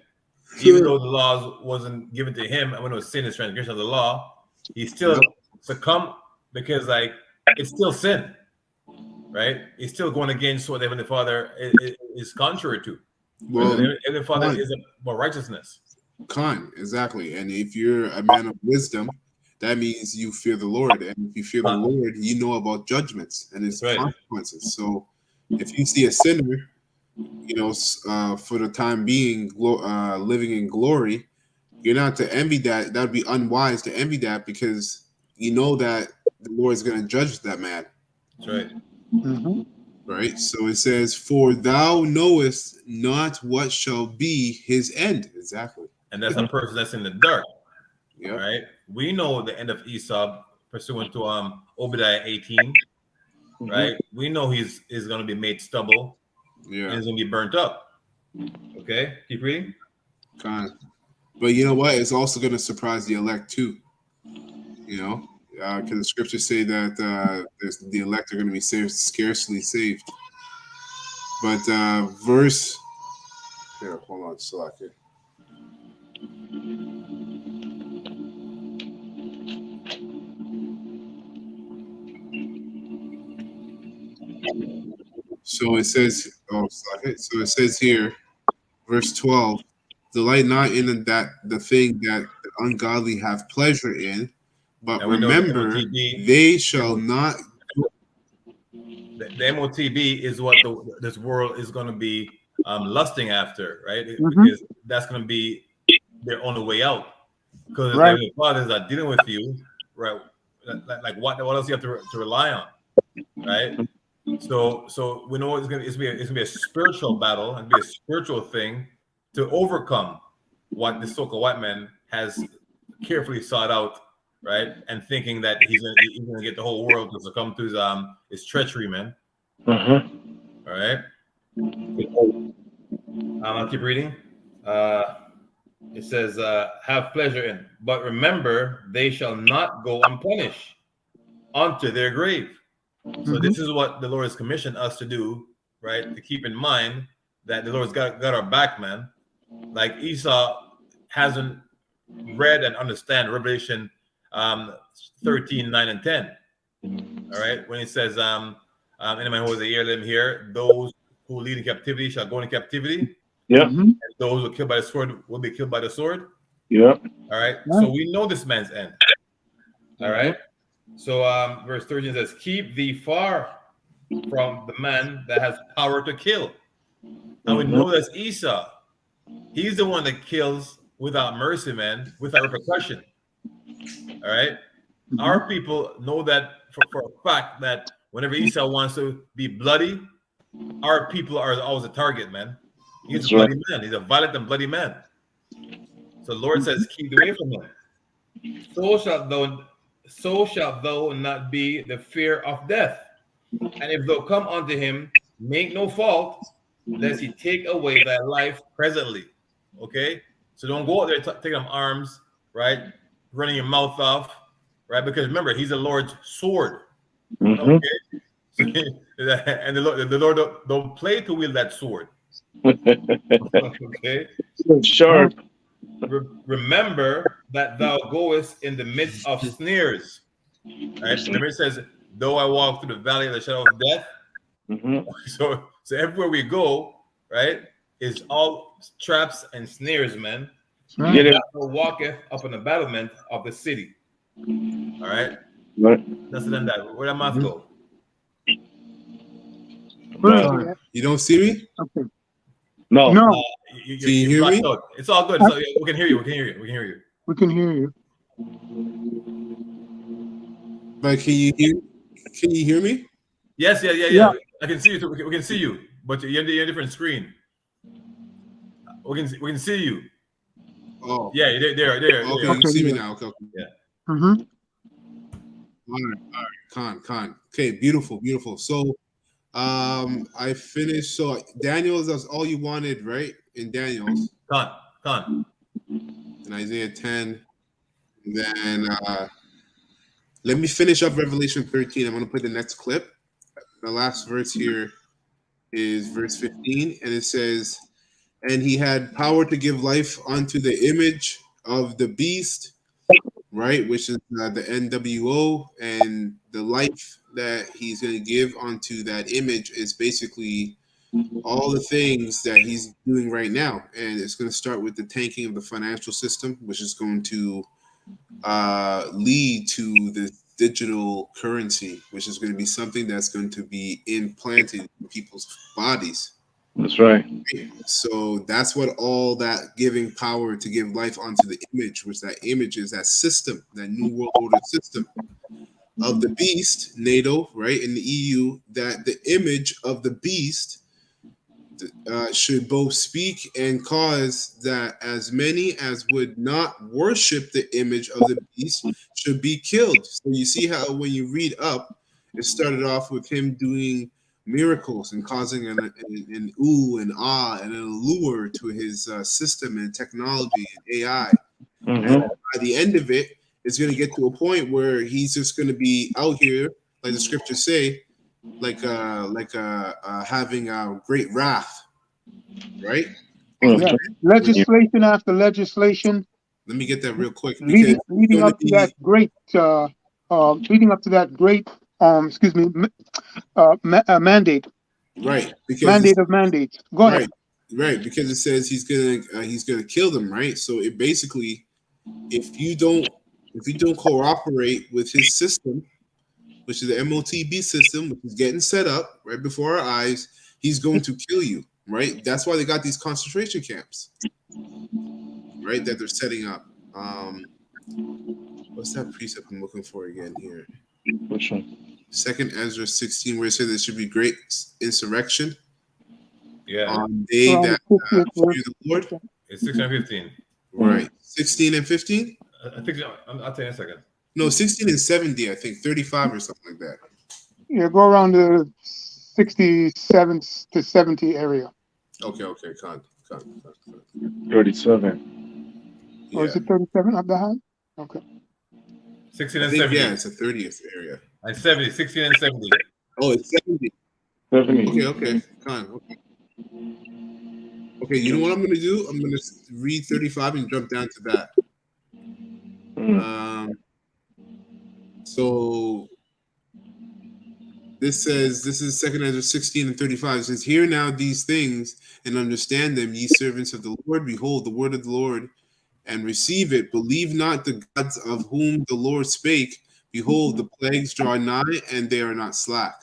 Even though the laws wasn't given to him, when it was sin is transgression of the law, he still succumbed because it's still sin, right? He's still going against what the Heavenly Father is contrary to. Well, the Heavenly Father is about righteousness. Exactly. And if you're a man of wisdom, that means you fear the Lord. And if you fear the Lord, you know about judgments and its consequences. So if you see a sinner, for the time being, living in glory, you're not to envy that. That would be unwise to envy that, because you know that the Lord is going to judge that man. That's right. Right. So it says, for thou knowest not what shall be his end. Exactly. And that's a person that's in the dark. Right. We know the end of Esau pursuant to Obadiah 18. Right. We know he's going to be made stubble. Yeah. And he's going to be burnt up. Okay. Keep reading. But you know what? It's also going to surprise the elect too. Because the scriptures say that the elect are going to be saved, scarcely saved. But verse Here, hold on, select it. So it says, so it says here, verse 12, delight not in the thing that the ungodly have pleasure in, but And we know the remember MOTB, they shall not. the MOTB is what this world is going to be lusting after, right? Because that's going to be their only way out. Because Right. the fathers are dealing with you, right? Like what else you have to rely on, right? So we know it's gonna be a spiritual battle and be a spiritual thing to overcome what the so-called white man has carefully sought out, right? And thinking that he's gonna get the whole world to succumb to his treachery, man. All right. I'll keep reading. It says, "Have pleasure in, but remember they shall not go unpunished unto their grave." So this is what the Lord has commissioned us to do, right? To keep in mind that the Lord's got our back, man. Like Esau hasn't read and understand Revelation 13, 9, and 10. All right. When it says, anyone who has an ear, let him hear. Those who lead in captivity shall go into captivity. Yeah. And those who are killed by the sword will be killed by the sword. Yeah. All right. So we know this man's end. All right. So verse 13 says, keep thee far from the man that has power to kill. And we know that's Esau. He's the one that kills without mercy, man, without repercussion. All right. Our people know that for a fact that whenever Esau wants to be bloody, our people are always a target, man. He's a bloody man. He's a violent and bloody man. So the Lord says, keep away from him. So shalt thou not be the fear of death. And if thou come unto him, make no fault, lest he take away thy life presently. Okay? So don't go out there taking them arms, right? Running your mouth off, right? Because remember, he's the Lord's sword. Okay? And the Lord don't play to wield that sword. Okay? Sharp. Remember that thou goest in the midst of snares. Right? Remember it says, though I walk through the valley of the shadow of death. So everywhere we go, right, is all traps and snares, man. Get it. Walketh up in the battlement of the city. All right. That's than that. Where that mouth go? You don't see me? Okay. No. Can you hear me? Out. It's all good. So we can hear you. We can hear you. We can hear you. We can hear you. But can you hear me? Yes, yeah. I can see you. We can see you, but you're in a different screen. We can see you. Oh. Yeah, there. Okay, you can see me now. Okay. Yeah. Mm-hmm. All right. Con. Okay, beautiful. So, I finished. So Daniel's, that's all you wanted, right? In Daniel's. Con. In Isaiah 10. And then let me finish up Revelation 13. I'm going to put the next clip. The last verse here is verse 15, and it says, and he had power to give life unto the image of the beast, right, which is the NWO, and the life that he's going to give onto that image is basically all the things that he's doing right now. And it's going to start with the tanking of the financial system, which is going to lead to the digital currency, which is going to be something that's going to be implanted in people's bodies. That's right. So that's what all that giving power to give life onto the image, which that image is that system, that new world order system of the beast, NATO, right, in the EU, that the image of the beast should both speak and cause that as many as would not worship the image of the beast should be killed. So you see how when you read up, it started off with him doing miracles and causing an ooh and ah and an allure to his system and technology and AI. And by the end of it, it's going to get to a point where he's just going to be out here, like the scriptures say, like having a great wrath, right? Yeah. Legislation after legislation. Let me get that real quick. Leading Because up to that great mandate. right, because Mandate of mandates. Go ahead. Right, because it says he's gonna kill them, right? So it basically, if you don't cooperate with his system, which is the MOTB system, which is getting set up right before our eyes, he's going to kill you, right? That's why they got these concentration camps, right? That they're setting up. What's that precept I'm looking for again here? Which one? 2nd Ezra 16, where it says there should be great insurrection. Yeah. On day that fear the Lord. It's 615. Right. 16 and 15? I think I'll tell you in a second. No, 16 and 70, I think. 35 or something like that. Yeah, go around the 67 to 70 area. Okay. Con. 37. Yeah. Or is it 37 up the high? Okay. 16 and 70. Yeah, it's a 30th area. And 70, 16 and 70. Oh, it's 70. 70. Okay. Con. Okay, you know what I'm going to do? I'm going to read 35 and jump down to that. So this says, this is 2nd Ezra 16 and 35. It says, hear now these things and understand them, ye servants of the Lord. Behold, the word of the Lord, and receive it. Believe not the gods of whom the Lord spake. Behold, the plagues draw nigh, and they are not slack.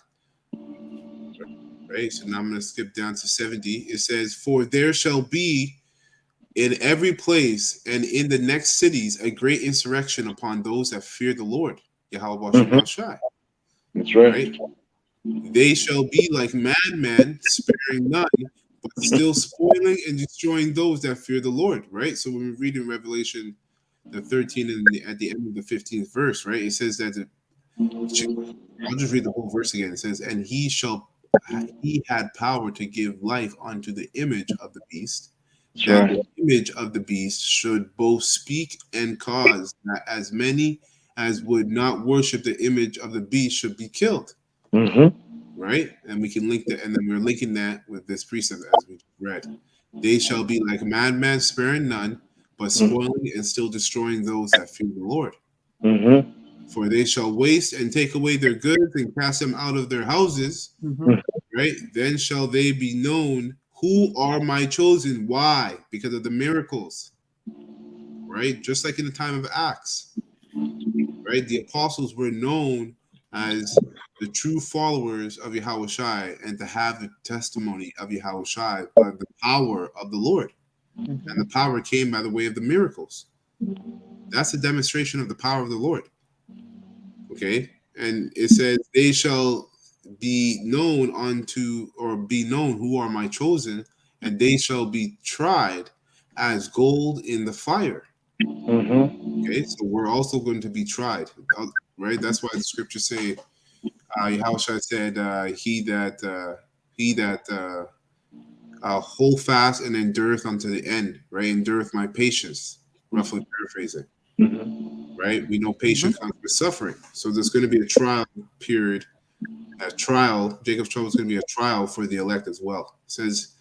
Right, so now I'm going to skip down to 70. It says, for there shall be in every place and in the next cities a great insurrection upon those that fear the Lord. Yahweh Shai. That's right. They shall be like madmen, sparing none, but still spoiling and destroying those that fear the Lord. Right. So when we read in Revelation the 13 and at the end of the 15th verse, right, it says that I'll just read the whole verse again. It says, and he had power to give life unto the image of the beast. That the image of the beast should both speak and cause that as many as would not worship the image of the beast should be killed. Right? And we can link that, and then we're linking that with this precept as we read. They shall be like madmen, sparing none, but spoiling and still destroying those that fear the Lord. For they shall waste and take away their goods and cast them out of their houses. Right? Then shall they be known who are my chosen. Why? Because of the miracles. Right? Just like in the time of Acts. Right? The apostles were known as the true followers of Yahweh Shai and to have the testimony of Yahweh Shai by the power of the Lord. And the power came by the way of the miracles. That's a demonstration of the power of the Lord. Okay? And it says, they shall be known who are my chosen, and they shall be tried as gold in the fire. Okay, so we're also going to be tried, right? That's why the scriptures say, Yahushua said, he that hold fast and endureth unto the end, right? Endureth my patience, roughly paraphrasing. Right? We know patience comes with suffering. So there's going to be a trial period. A trial, Jacob's trouble is going to be a trial for the elect as well. It says,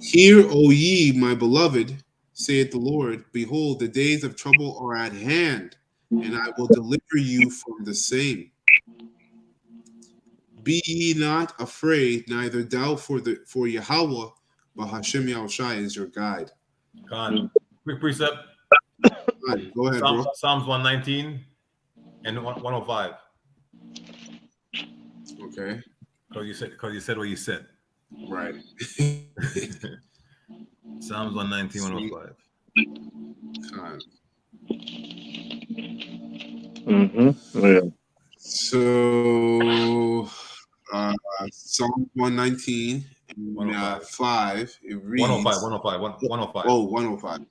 hear, O ye, my beloved, saith the Lord, behold, the days of trouble are at hand, and I will deliver you from the same. Be ye not afraid, neither doubt for Yahweh, but Hashem Yahushai is your guide. God, quick precept. Right, go ahead, bro. Psalms 119 and 105. Okay. Because you said what you said. Right. Psalms 119, 105. Yeah. So Psalm 119 and 5, it reads 105. Oh, 105.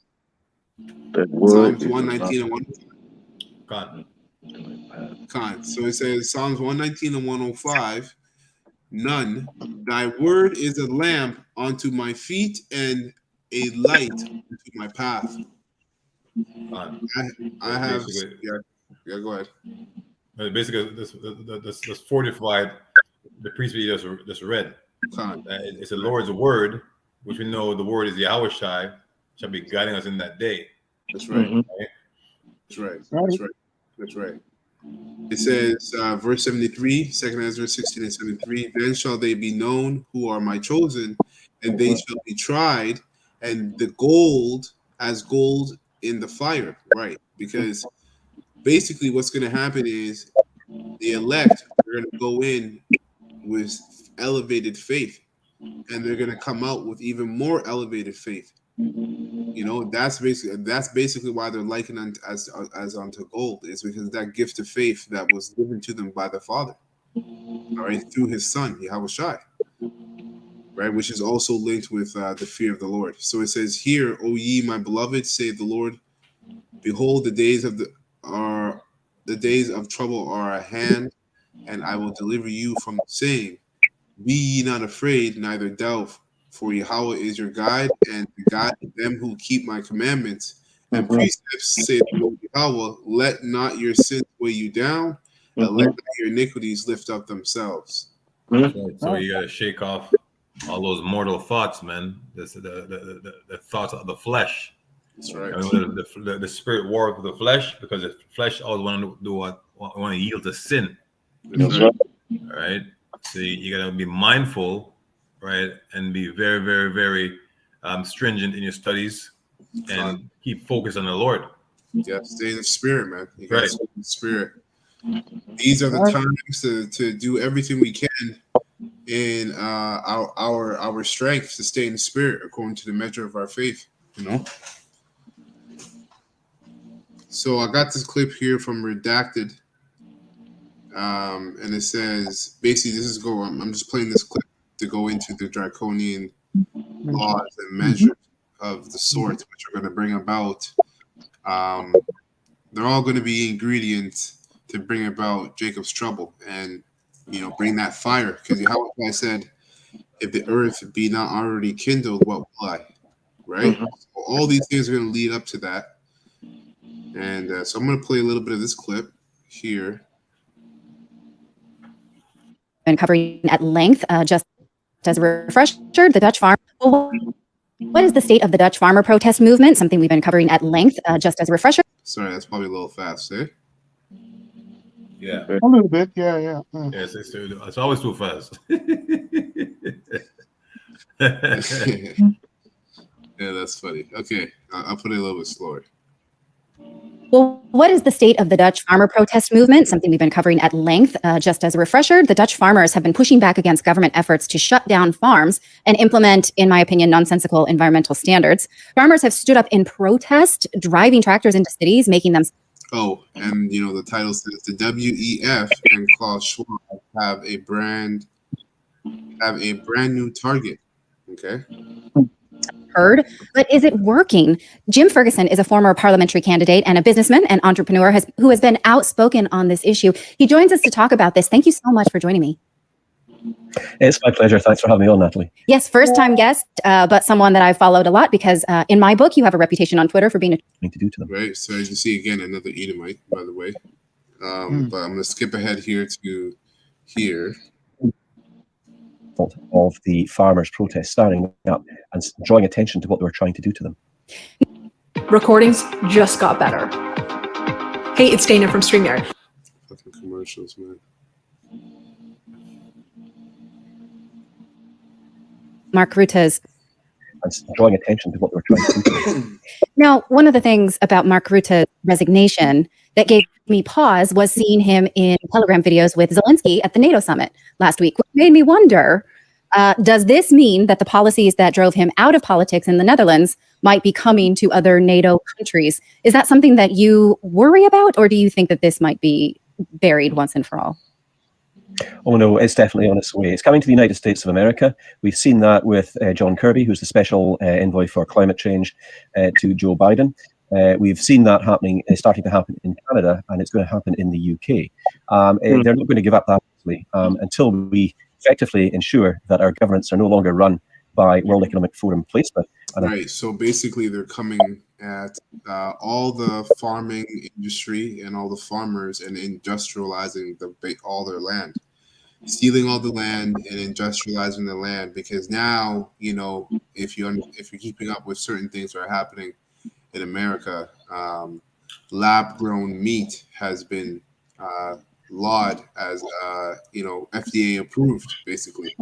That word Psalms 119 and 105. So it says Psalms 119 and 105. None. Thy word is a lamp unto my feet and a light unto my path. I have. Yeah, go ahead. Basically, this fortified the priesthood just read. It's the Lord's word which we know the word is Yahweh Shai, shall be guiding us in that day. That's right. Right? That's right. That's right. That's right. It says, verse 73, 2 Ezra 16 and 73, then shall they be known who are my chosen, and they shall be tried, and the gold as gold in the fire. Right. Because basically what's going to happen is the elect are going to go in with elevated faith, and they're going to come out with even more elevated faith. You know, that's basically why they're likened as unto gold, is because that gift of faith that was given to them by the Father, all right, through His Son Yahweh Shai, right, which is also linked with the fear of the Lord. So it says here, "O ye my beloved, save the Lord. Behold, the days of trouble are at hand, and I will deliver you from the same. Be ye not afraid, neither doubt, for Yahweh is your guide, and the guide of them who keep my commandments and precepts, say the Lord Yahweh. Let not your sins weigh you down, and let not your iniquities lift up themselves." So you gotta shake off all those mortal thoughts, man. The thoughts of the flesh. That's right. I mean, the spirit war with the flesh, because the flesh always want to do what want to yield to sin. That's right. All right. So you gotta be mindful, right, and be very, very, very stringent in your studies, and keep focused on the Lord. Yeah, stay in the spirit, man. You gotta stay in the spirit. These are the times to do everything we can in our strength to stay in the spirit according to the measure of our faith. You know. So I got this clip here from Redacted, and it says basically this is I'm just playing this clip to go into the draconian laws and measures of the sort which are going to bring about. They're all going to be ingredients to bring about Jacob's trouble and, you know, bring that fire. Because how I said, if the earth be not already kindled, what will I? Right? So all these things are going to lead up to that. And so I'm going to play a little bit of this clip here. And covering at length, just as a refresher, the Dutch farm. What is the state of the Dutch farmer protest movement? Something we've been covering at length, just as a refresher. Sorry, that's probably a little fast, eh? Yeah. A little bit, yeah. Yes, it's always too fast. Yeah, that's funny. Okay, I'll put it a little bit slower. Well, what is the state of the Dutch farmer protest movement? Something we've been covering at length. Just as a refresher, the Dutch farmers have been pushing back against government efforts to shut down farms and implement, in my opinion, nonsensical environmental standards. Farmers have stood up in protest, driving tractors into cities, making them... Oh, and you know, the title says the WEF and Klaus Schwab have a brand new target. Okay. Heard, but is it working? Jim Ferguson is a former parliamentary candidate and a businessman and entrepreneur who has been outspoken on this issue. He joins us to talk about this. Thank you so much for joining me. It's my pleasure. Thanks for having me on, Natalie. Yes, first-time guest, but someone that I've followed a lot because in my book, you have a reputation on Twitter for being a... to do to them. Right. So as you see, again, another Edomite, by the way. But I'm going to skip ahead here to here. Of the farmers' protest starting up and drawing attention to what they were trying to do to them. Recordings just got better. Hey, it's Dana from StreamYard. Fucking commercials, man. Mark Rutte's... And drawing attention to what they were trying to do to them. Now, one of the things about Mark Rutte's resignation that gave me pause was seeing him in Telegram videos with Zelensky at the NATO summit last week, which made me wonder, does this mean that the policies that drove him out of politics in the Netherlands might be coming to other NATO countries? Is that something that you worry about, or do you think that this might be buried once and for all? Oh, no, it's definitely on its way. It's coming to the United States of America. We've seen that with John Kirby, who's the special envoy for climate change to Joe Biden. We've seen that happening, starting to happen in Canada, and it's going to happen in the UK. They're not going to give up that easily until we effectively ensure that our governments are no longer run by World Economic Forum placement. Right. So basically, they're coming at all the farming industry and all the farmers and industrializing all their land. stealing all the land and industrializing the land. Because now, if you're keeping up with certain things that are happening in America, lab-grown meat has been laud as FDA approved, basically.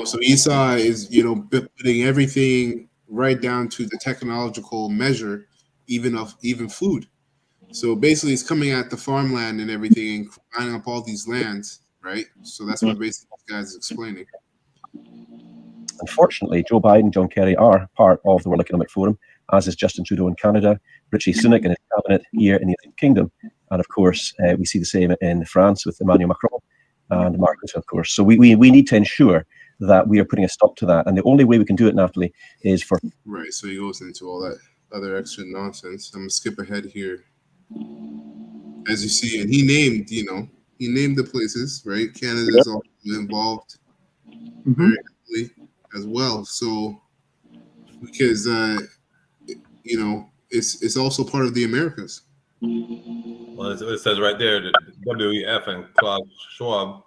So Esau is putting everything right down to the technological measure, even food. So basically, it's coming at the farmland and everything and buying up all these lands, right? So that's what basically this guy's explaining. Unfortunately, Joe Biden, John Kerry are part of the World Economic Forum, as is Justin Trudeau in Canada, Richie Sunak and his cabinet here in the United Kingdom, and of course, we see the same in France with Emmanuel Macron and Mark Rutte, of course. So we need to ensure that we are putting a stop to that, and the only way we can do it, Natalie, is for right. So he goes into all that other extra nonsense. I'm gonna skip ahead here. As you see, and he named the places, right? Canada is also involved very heavily as well. So because it's also part of the Americas. Well, it says right there that WEF and Klaus Schwab.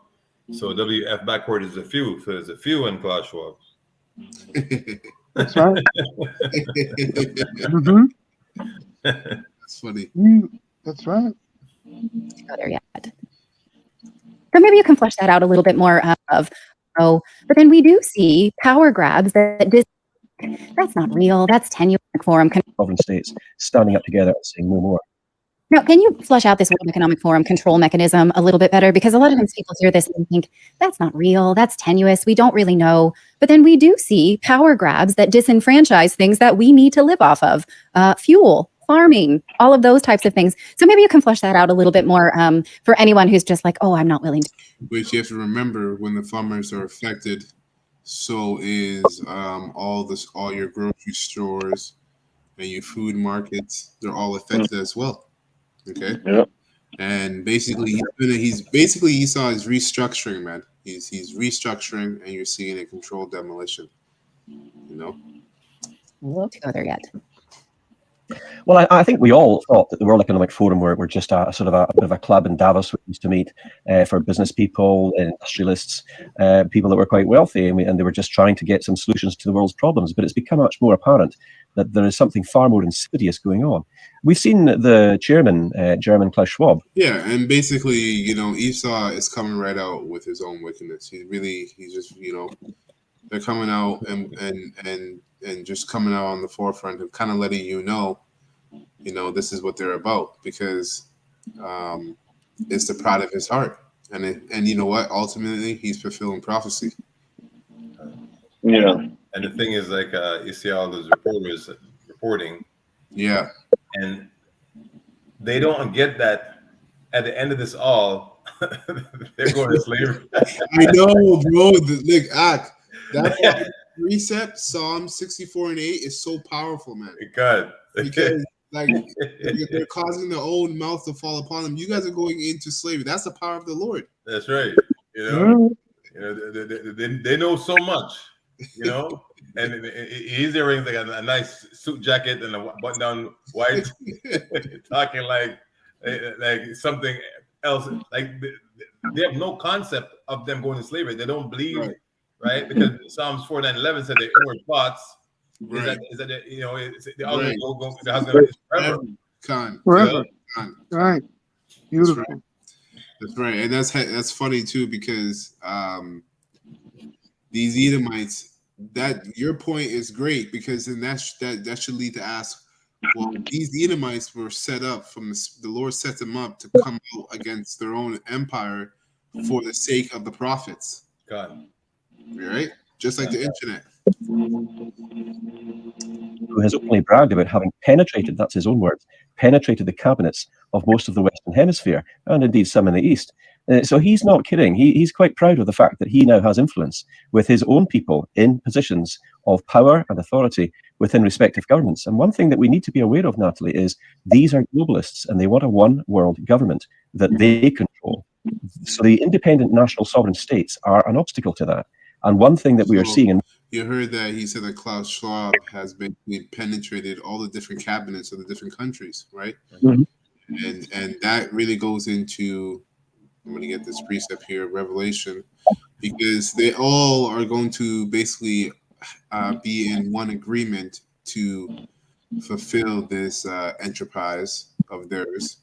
So WF backward is a few. So there's a few in Klaus Schwab. That's right. That's funny. That's right. Go there yet. So maybe you can flesh that out a little bit more but then we do see power grabs that's not real. That's tenuous forum. sovereign states standing up together and saying no more. Now, can you flesh out this World Economic Forum control mechanism a little bit better? Because a lot of times people hear this and think, that's not real, that's tenuous, we don't really know. But then we do see power grabs that disenfranchise things that we need to live off of. Fuel, farming, all of those types of things. So maybe you can flesh that out a little bit more for anyone who's just like, oh, I'm not willing to. Which you have to remember, when the farmers are affected, so is all your grocery stores and your food markets. They're all affected as well. Okay. Yep. And basically, Esau is restructuring, man. He's restructuring, and you're seeing a controlled demolition. We'll go there yet. Well, I think we all thought that the World Economic Forum were just a sort of a bit of a club in Davos we used to meet for business people, industrialists, people that were quite wealthy, and they were just trying to get some solutions to the world's problems. But it's become much more apparent that there is something far more insidious going on. We've seen the chairman, German Klaus Schwab. Yeah, and basically, Esau is coming right out with his own wickedness. He's just, they're coming out and just coming out on the forefront of kind of letting this is what they're about, because it's the pride of his heart, and you know what? Ultimately, he's fulfilling prophecy. Yeah. And the thing is, like, you see all those reporters reporting. Yeah. And they don't get that at the end of this all, they're going to slavery. I know, bro. That precept, Psalm 64 and 8, is so powerful, man. God. Because they're causing their own mouth to fall upon them. You guys are going into slavery. That's the power of the Lord. That's right. They know so much. And he's wearing like a nice suit jacket and a button-down white, talking like something else. Like they have no concept of them going to slavery. They don't believe, right? Because Psalms 49:11 said the inward thoughts is that the other go the husband is forever. Forever. Right. Beautiful. That's right, and that's funny too, because these Edomites. That your point is great, because then that should lead to ask, well, these Edomites were set up the Lord set them up to come out against their own empire for the sake of the prophets. God, right? Just like the internet. Who has openly bragged about having penetrated, that's his own words, penetrated the cabinets of most of the Western Hemisphere, and indeed some in the East. So he's not kidding. He's quite proud of the fact that he now has influence with his own people in positions of power and authority within respective governments. And one thing that we need to be aware of, Natalie, is these are globalists, and they want a one world government that they control. So the independent national sovereign states are an obstacle to that. And one thing that we are seeing... You heard that he said that Klaus Schwab has basically penetrated all the different cabinets of the different countries, right? Mm-hmm. And that really goes into I'm going to get this precept here, Revelation, because they all are going to basically be in one agreement to fulfill this enterprise of theirs,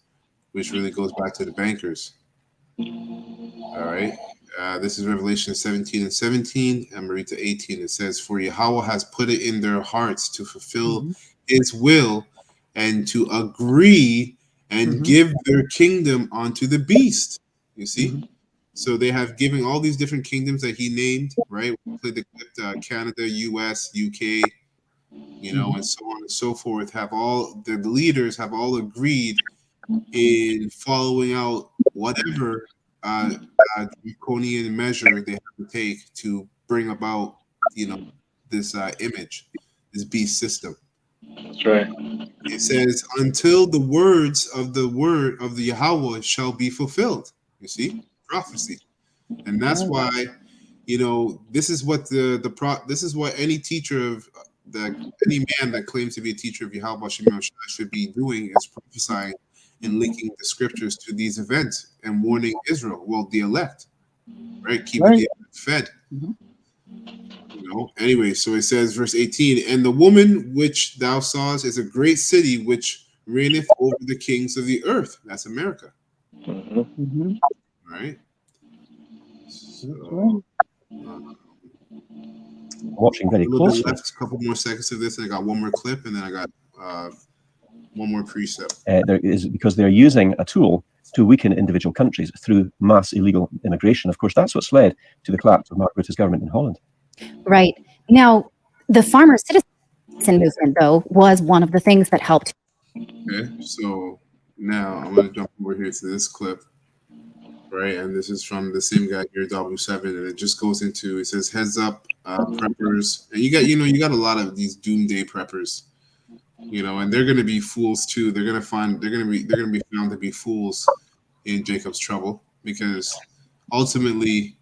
which really goes back to the bankers. All right. This is Revelation 17 and 17. I'm going to read to 18. It says, "For Yahweh has put it in their hearts to fulfill his will and to agree and give their kingdom unto the beast." You see? So they have given all these different kingdoms that he named, right? We played the clip, Canada, US, UK, you know, and so on and so forth. Have all the leaders have all agreed in following out whatever Dracoian measure they have to take to bring about, you know, this image, this beast system. That's right. It says, until the words of the word of the Yahweh shall be fulfilled. You see, prophecy, and that's why, you know, this is what this is what any teacher of any man that claims to be a teacher of Yahweh should be doing, is prophesying and linking the scriptures to these events and warning Israel, well, the elect, right? Keeping the elect fed. You know, anyway, so it says, verse 18, "And the woman which thou sawest is a great city which reigneth over the kings of the earth." That's America. Right? So, watching very closely. Left, a couple more seconds of this, and I got one more clip, and then I got one more precept. There is, because they're using a tool to weaken individual countries through mass illegal immigration. Of course, that's what's led to the collapse of Mark Rutte's government in Holland. Right. Now, the farmer citizen movement, though, was one of the things that helped. Okay, so now I'm going to jump over here to this clip, right? And this is from the same guy here, W7, and it just goes into, it says, "Heads up, preppers." And you got a lot of these doomsday preppers, you know, and they're going to be fools too. They're going to be found to be fools in Jacob's trouble, because ultimately,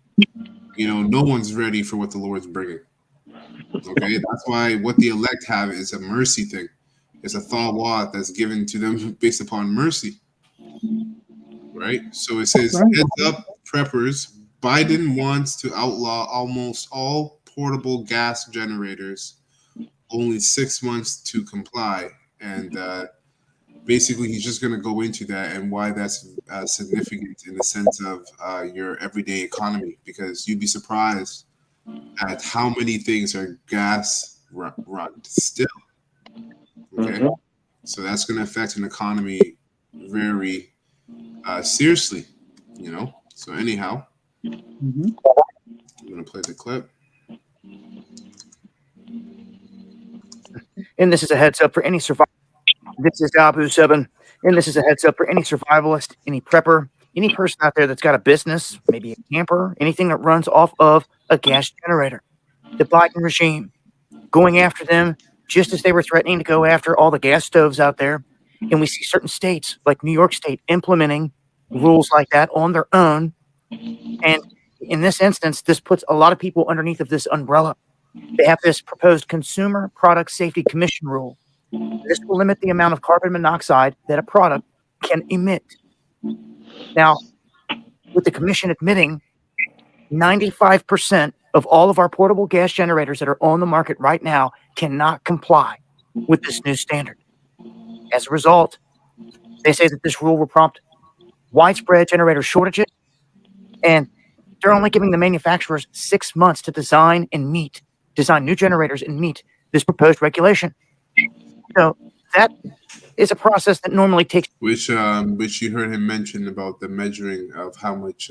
you know, no one's ready for what the Lord's bringing. Okay, that's why what the elect have is a mercy thing. It's a thawat that's given to them based upon mercy. Right? So it says, "Heads up, preppers. Biden wants to outlaw almost all portable gas generators. Only 6 months to comply." And basically, he's just going to go into that and why that's significant in the sense of your everyday economy, because you'd be surprised at how many things are gas run still. Okay, so that's going to affect an economy very seriously, you know. So anyhow, I'm going to play the clip. And this is a heads up for any survivor. This is Abu 7, and this is a heads up for any survivalist, any prepper, any person out there that's got a business, maybe a camper, anything that runs off of a gas generator. The Biden regime going after them just as they were threatening to go after all the gas stoves out there. And we see certain states like New York State implementing rules like that on their own. And in this instance, this puts a lot of people underneath of this umbrella. They have this proposed Consumer Product Safety Commission rule. This will limit the amount of carbon monoxide that a product can emit. Now, with the commission admitting 95% of all of our portable gas generators that are on the market right now cannot comply with this new standard. As a result, they say that this rule will prompt widespread generator shortages, and they're only giving the manufacturers 6 months to design new generators and meet this proposed regulation. So that is a process that normally takes. Which you heard him mention about the measuring of how much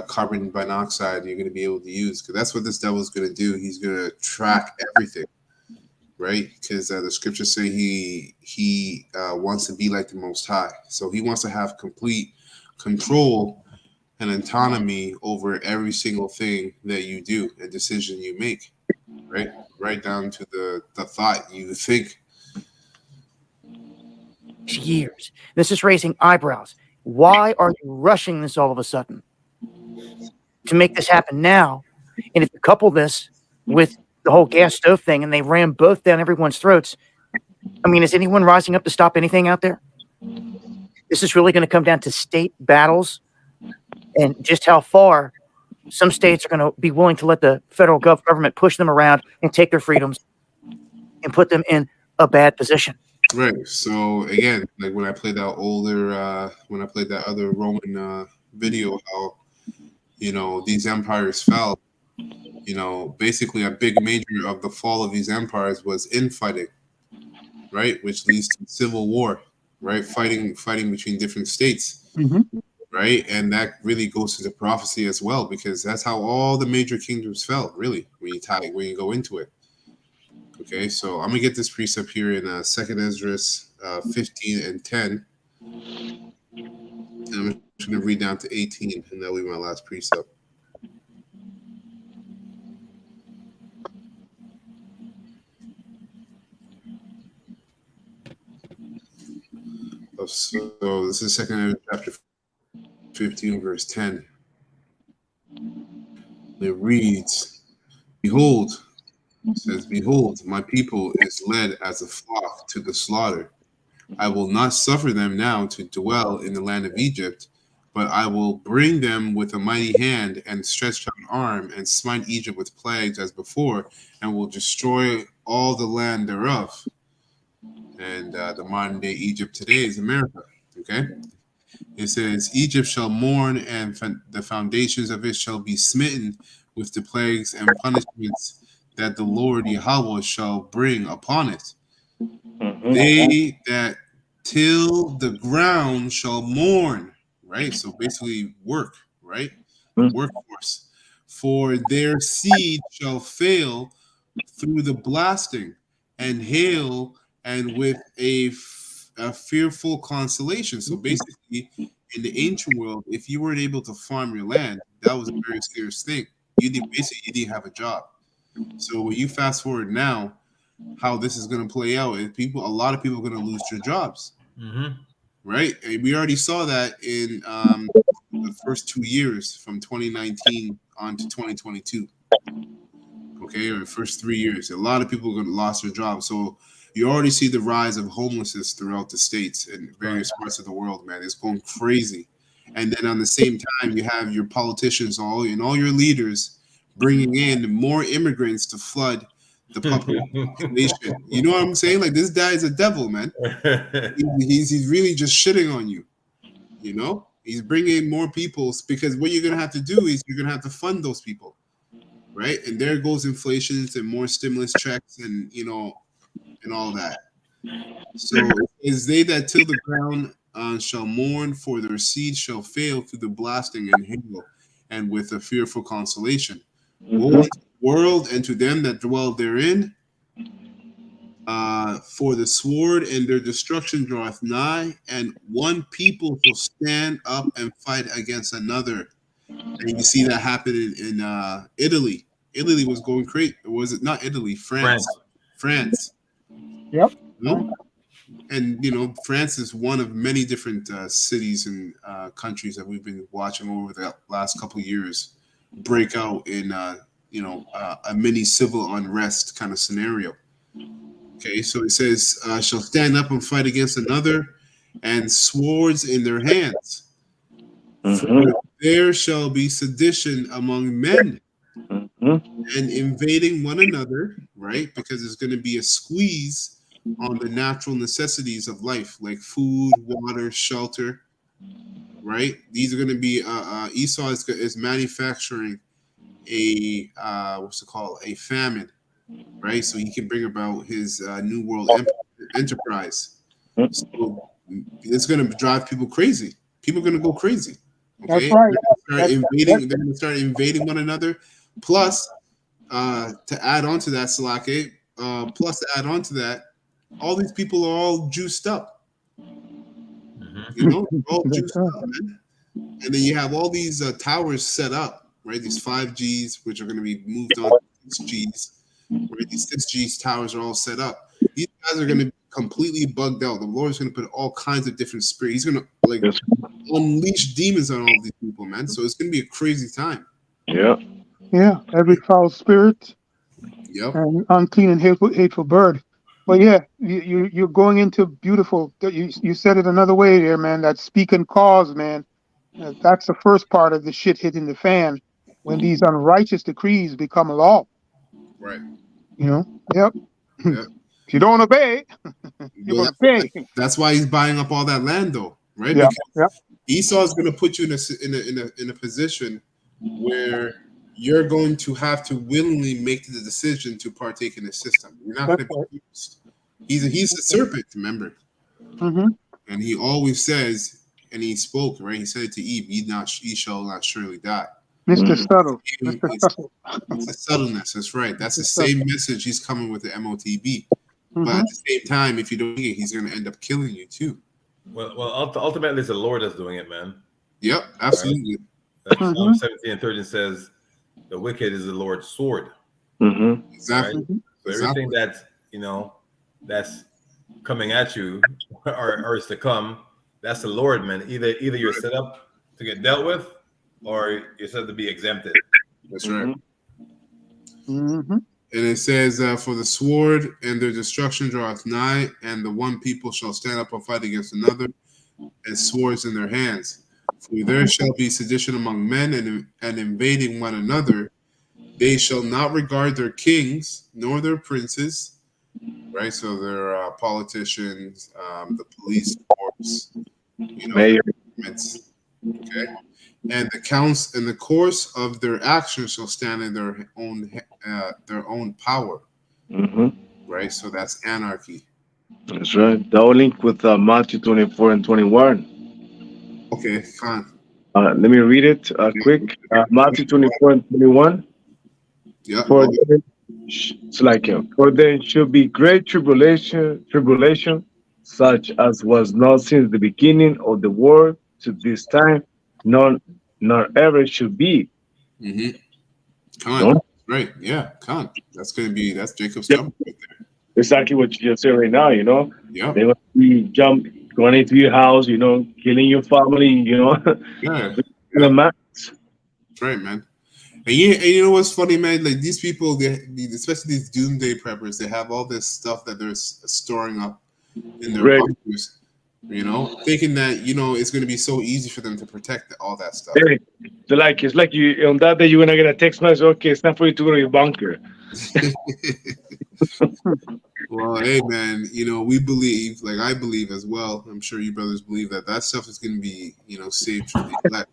carbon monoxide you're going to be able to use, because that's what this devil's going to do. He's going to track everything, right? Because the scriptures say he wants to be like the Most High, so he wants to have complete control and autonomy over every single thing that you do and decision you make, right down to the thought you think. Years. This is raising eyebrows. Why are you rushing this all of a sudden to make this happen now? And if you couple this with the whole gas stove thing and they ram both down everyone's throats, I mean, is anyone rising up to stop anything out there? this is really going to come down to state battles and just how far some states are going to be willing to let the federal government push them around and take their freedoms and put them in a bad position. Right. So again, like when I played that other Roman video, how these empires fell. Basically a big major of the fall of these empires was infighting, right? Which leads to civil war, right? Fighting between different states, right? And that really goes to the prophecy as well, because that's how all the major kingdoms fell, really, when you go into it. Okay, so I'm gonna get this precept here in 2nd Esdras 15 and 10. And I'm just gonna read down to 18, and that'll be my last precept. So this is 2nd Esdras chapter 15, verse 10. It reads, "Behold," it says, "Behold, my people is led as a flock to the slaughter. I will not suffer them now to dwell in the land of Egypt, but I will bring them with a mighty hand and stretched out arm and smite Egypt with plagues as before, and will destroy all the land thereof." And the modern day Egypt today is America. Okay. It says, "Egypt shall mourn, and the foundations of it shall be smitten with the plagues and punishments that the Lord Yahweh shall bring upon it. They that till the ground shall mourn," right? So basically work, right? Workforce. "For their seed shall fail through the blasting and hail, and with a fearful consolation." So basically, in the ancient world, if you weren't able to farm your land, that was a very serious thing. You didn't have a job. So when you fast forward now, how this is going to play out is a lot of people are going to lose their jobs, right? And we already saw that in the first 2 years from 2019 on to 2022. Okay, or the first 3 years, a lot of people are going to lose their jobs. So you already see the rise of homelessness throughout the states and various parts of the world, man. It's going crazy. And then on the same time, you have your politicians all your leaders bringing in more immigrants to flood the population. You know what I'm saying? Like, this guy is a devil, man. He's really just shitting on you. He's bringing in more people, because what you're gonna have to do is you're gonna have to fund those people, right? And there goes inflation and more stimulus checks and and all that. So is they that till the ground shall mourn, for their seed shall fail through the blasting and hail, and with a fearful consolation. Woe unto the world and to them that dwell therein, for the sword and their destruction draweth nigh, and one people shall stand up and fight against another. And you see that happen in Italy. Italy was going crazy. Was it not Italy? France. Yep. And France is one of many different cities and countries that we've been watching over the last couple of years break out in a mini civil unrest kind of scenario. Okay, so it says, "Shall stand up and fight against another, and swords in their hands. For there shall be sedition among men, and invading one another," right? Because there's going to be a squeeze on the natural necessities of life, like food, water, shelter, right? These are going to be Esau is manufacturing a a famine, right? So he can bring about his new world enterprise. So it's going to drive people crazy. People are going to go crazy. Okay, that's right. They're going to start invading one another. Plus, to add on to that, Salake, all these people are all juiced up. They're all juiced up, man. And then you have all these towers set up, right? These 5Gs, which are going to be moved on to 6Gs, right? These 6Gs towers are all set up. These guys are going to be completely bugged out. The Lord's going to put all kinds of different spirits. He's going to unleash demons on all these people, man. So it's going to be a crazy time. Yeah, every foul spirit, and unclean and hateful bird But yeah, you're going into beautiful. You said it another way there, man. That speaking cause, man. That's the first part of the shit hitting the fan when these unrighteous decrees become a law. Right. You know. Yep. Yeah. If you don't obey, you're Well, gonna pay. that's why he's buying up all that land, though, right? Yeah. Because Yeah. Esau is going to put you in a position where you're going to have to willingly make the decision to partake in his system. You're not going to be used. He's the serpent, remember? Mm-hmm. And he always says, and he spoke, right? He said it to Eve, ye shall not surely die. Mr. Subtle. Mr. Subtle. It's the subtleness, that's right. That's the same message he's coming with the MOTB. Mm-hmm. But at the same time, if you don't get it, he's going to end up killing you too. Well, ultimately, it's the Lord that's doing it, man. Yep, absolutely. Right? Psalm 17 and 13 says, the wicked is the Lord's sword. Mm-hmm. Exactly. Right? So everything that's coming at you or is to come, that's the Lord, man. Either you're set up to get dealt with, or you're set up to be exempted. That's right. Mm-hmm. And it says, for the sword and their destruction draweth nigh, and the one people shall stand up and fight against another, and swords in their hands. For there shall be sedition among men, and invading one another. They shall not regard their kings, nor their princes, right? So their politicians, the police force, Mayor. Okay. And the course of their actions shall stand in their own power. Mm-hmm. Right. So that's anarchy. That's right. That will link with Matthew 24 and 21. Okay, fine. Let me read it quick. Matthew 24 and 21. Yeah. For there should be great tribulation, such as was not since the beginning of the world to this time, nor ever should be. Mm-hmm. Khan. Right. Yeah. Khan. That's Jacob's trouble right there. Exactly what you just said right now, Yeah. They will be going into your house, killing your family, Yeah. That's right, man. And you know what's funny, man? Like these people, especially these doomsday preppers, they have all this stuff that they're storing up in their bunkers, thinking that it's going to be so easy for them to protect all that stuff. Hey, it's like you on that day you're gonna get a text message. Okay, it's time for you to go to your bunker. Well, hey, man, we believe, like I believe as well. I'm sure you brothers believe that stuff is going to be, saved for the elect.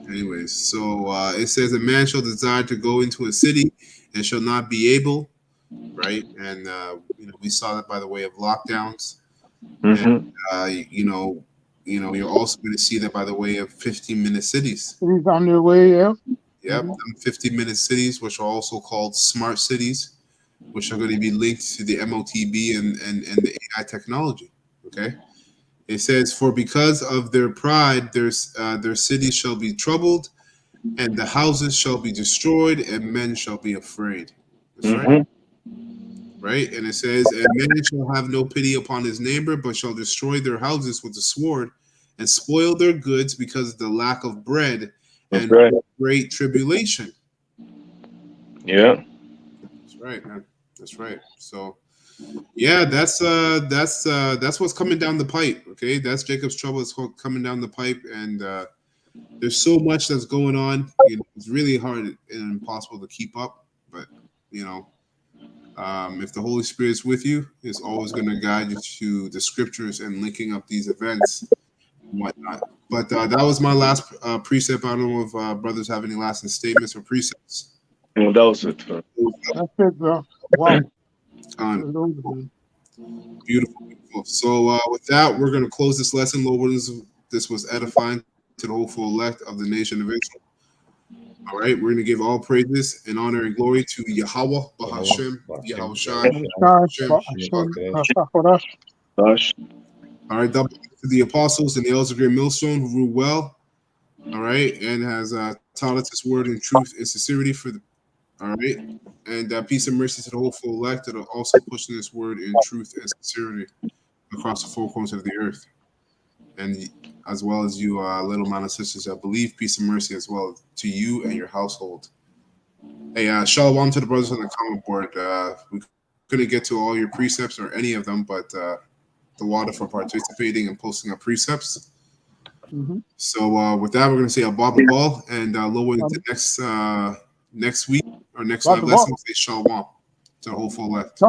Anyways, so it says a man shall desire to go into a city and shall not be able, right? And we saw that by the way of lockdowns. Mm-hmm. And you're also going to see that by the way of 15-minute cities. Cities on their way, yeah. Yep, 15-minute cities, which are also called smart cities, which are going to be linked to the MOTB and the AI technology. Okay. It says, for because of their pride, their cities shall be troubled, and the houses shall be destroyed, and men shall be afraid. That's right. Right? And it says, and man shall have no pity upon his neighbor, but shall destroy their houses with the sword, and spoil their goods because of the lack of bread and great tribulation. Yeah. That's right, man. That's right. So yeah, that's what's coming down the pipe. Okay, that's Jacob's trouble. It's coming down the pipe, and there's so much that's going on. It's really hard and impossible to keep up. But if the Holy Spirit's with you, it's always going to guide you to the scriptures and linking up these events and whatnot. But that was my last precept. I don't know if brothers have any lasting statements or precepts. No, that was it. That's it, bro. Wow. Beautiful. So with that, we're going to close this lesson. Lord, this was edifying to the hopeful elect of the nation of Israel. All right, we're going to give all praises and honor and glory to Yahweh, Bahashem, Yahweh Shai. All right, double to the apostles and the elders of Great Millstone who rule well. All right, and has taught us this word in truth and sincerity all right, and peace and mercy to the hopeful elect that are also pushing this word in truth and sincerity across the four corners of the earth, and as well as you little man and sisters that believe, peace and mercy as well to you and your household. Hey, shalom to the brothers on the comment board. We couldn't get to all your precepts or any of them, but the water for participating and posting up precepts. So with that, we're going to say Abba Ball and Lower into next week or next lesson. Say shalom to the whole full left.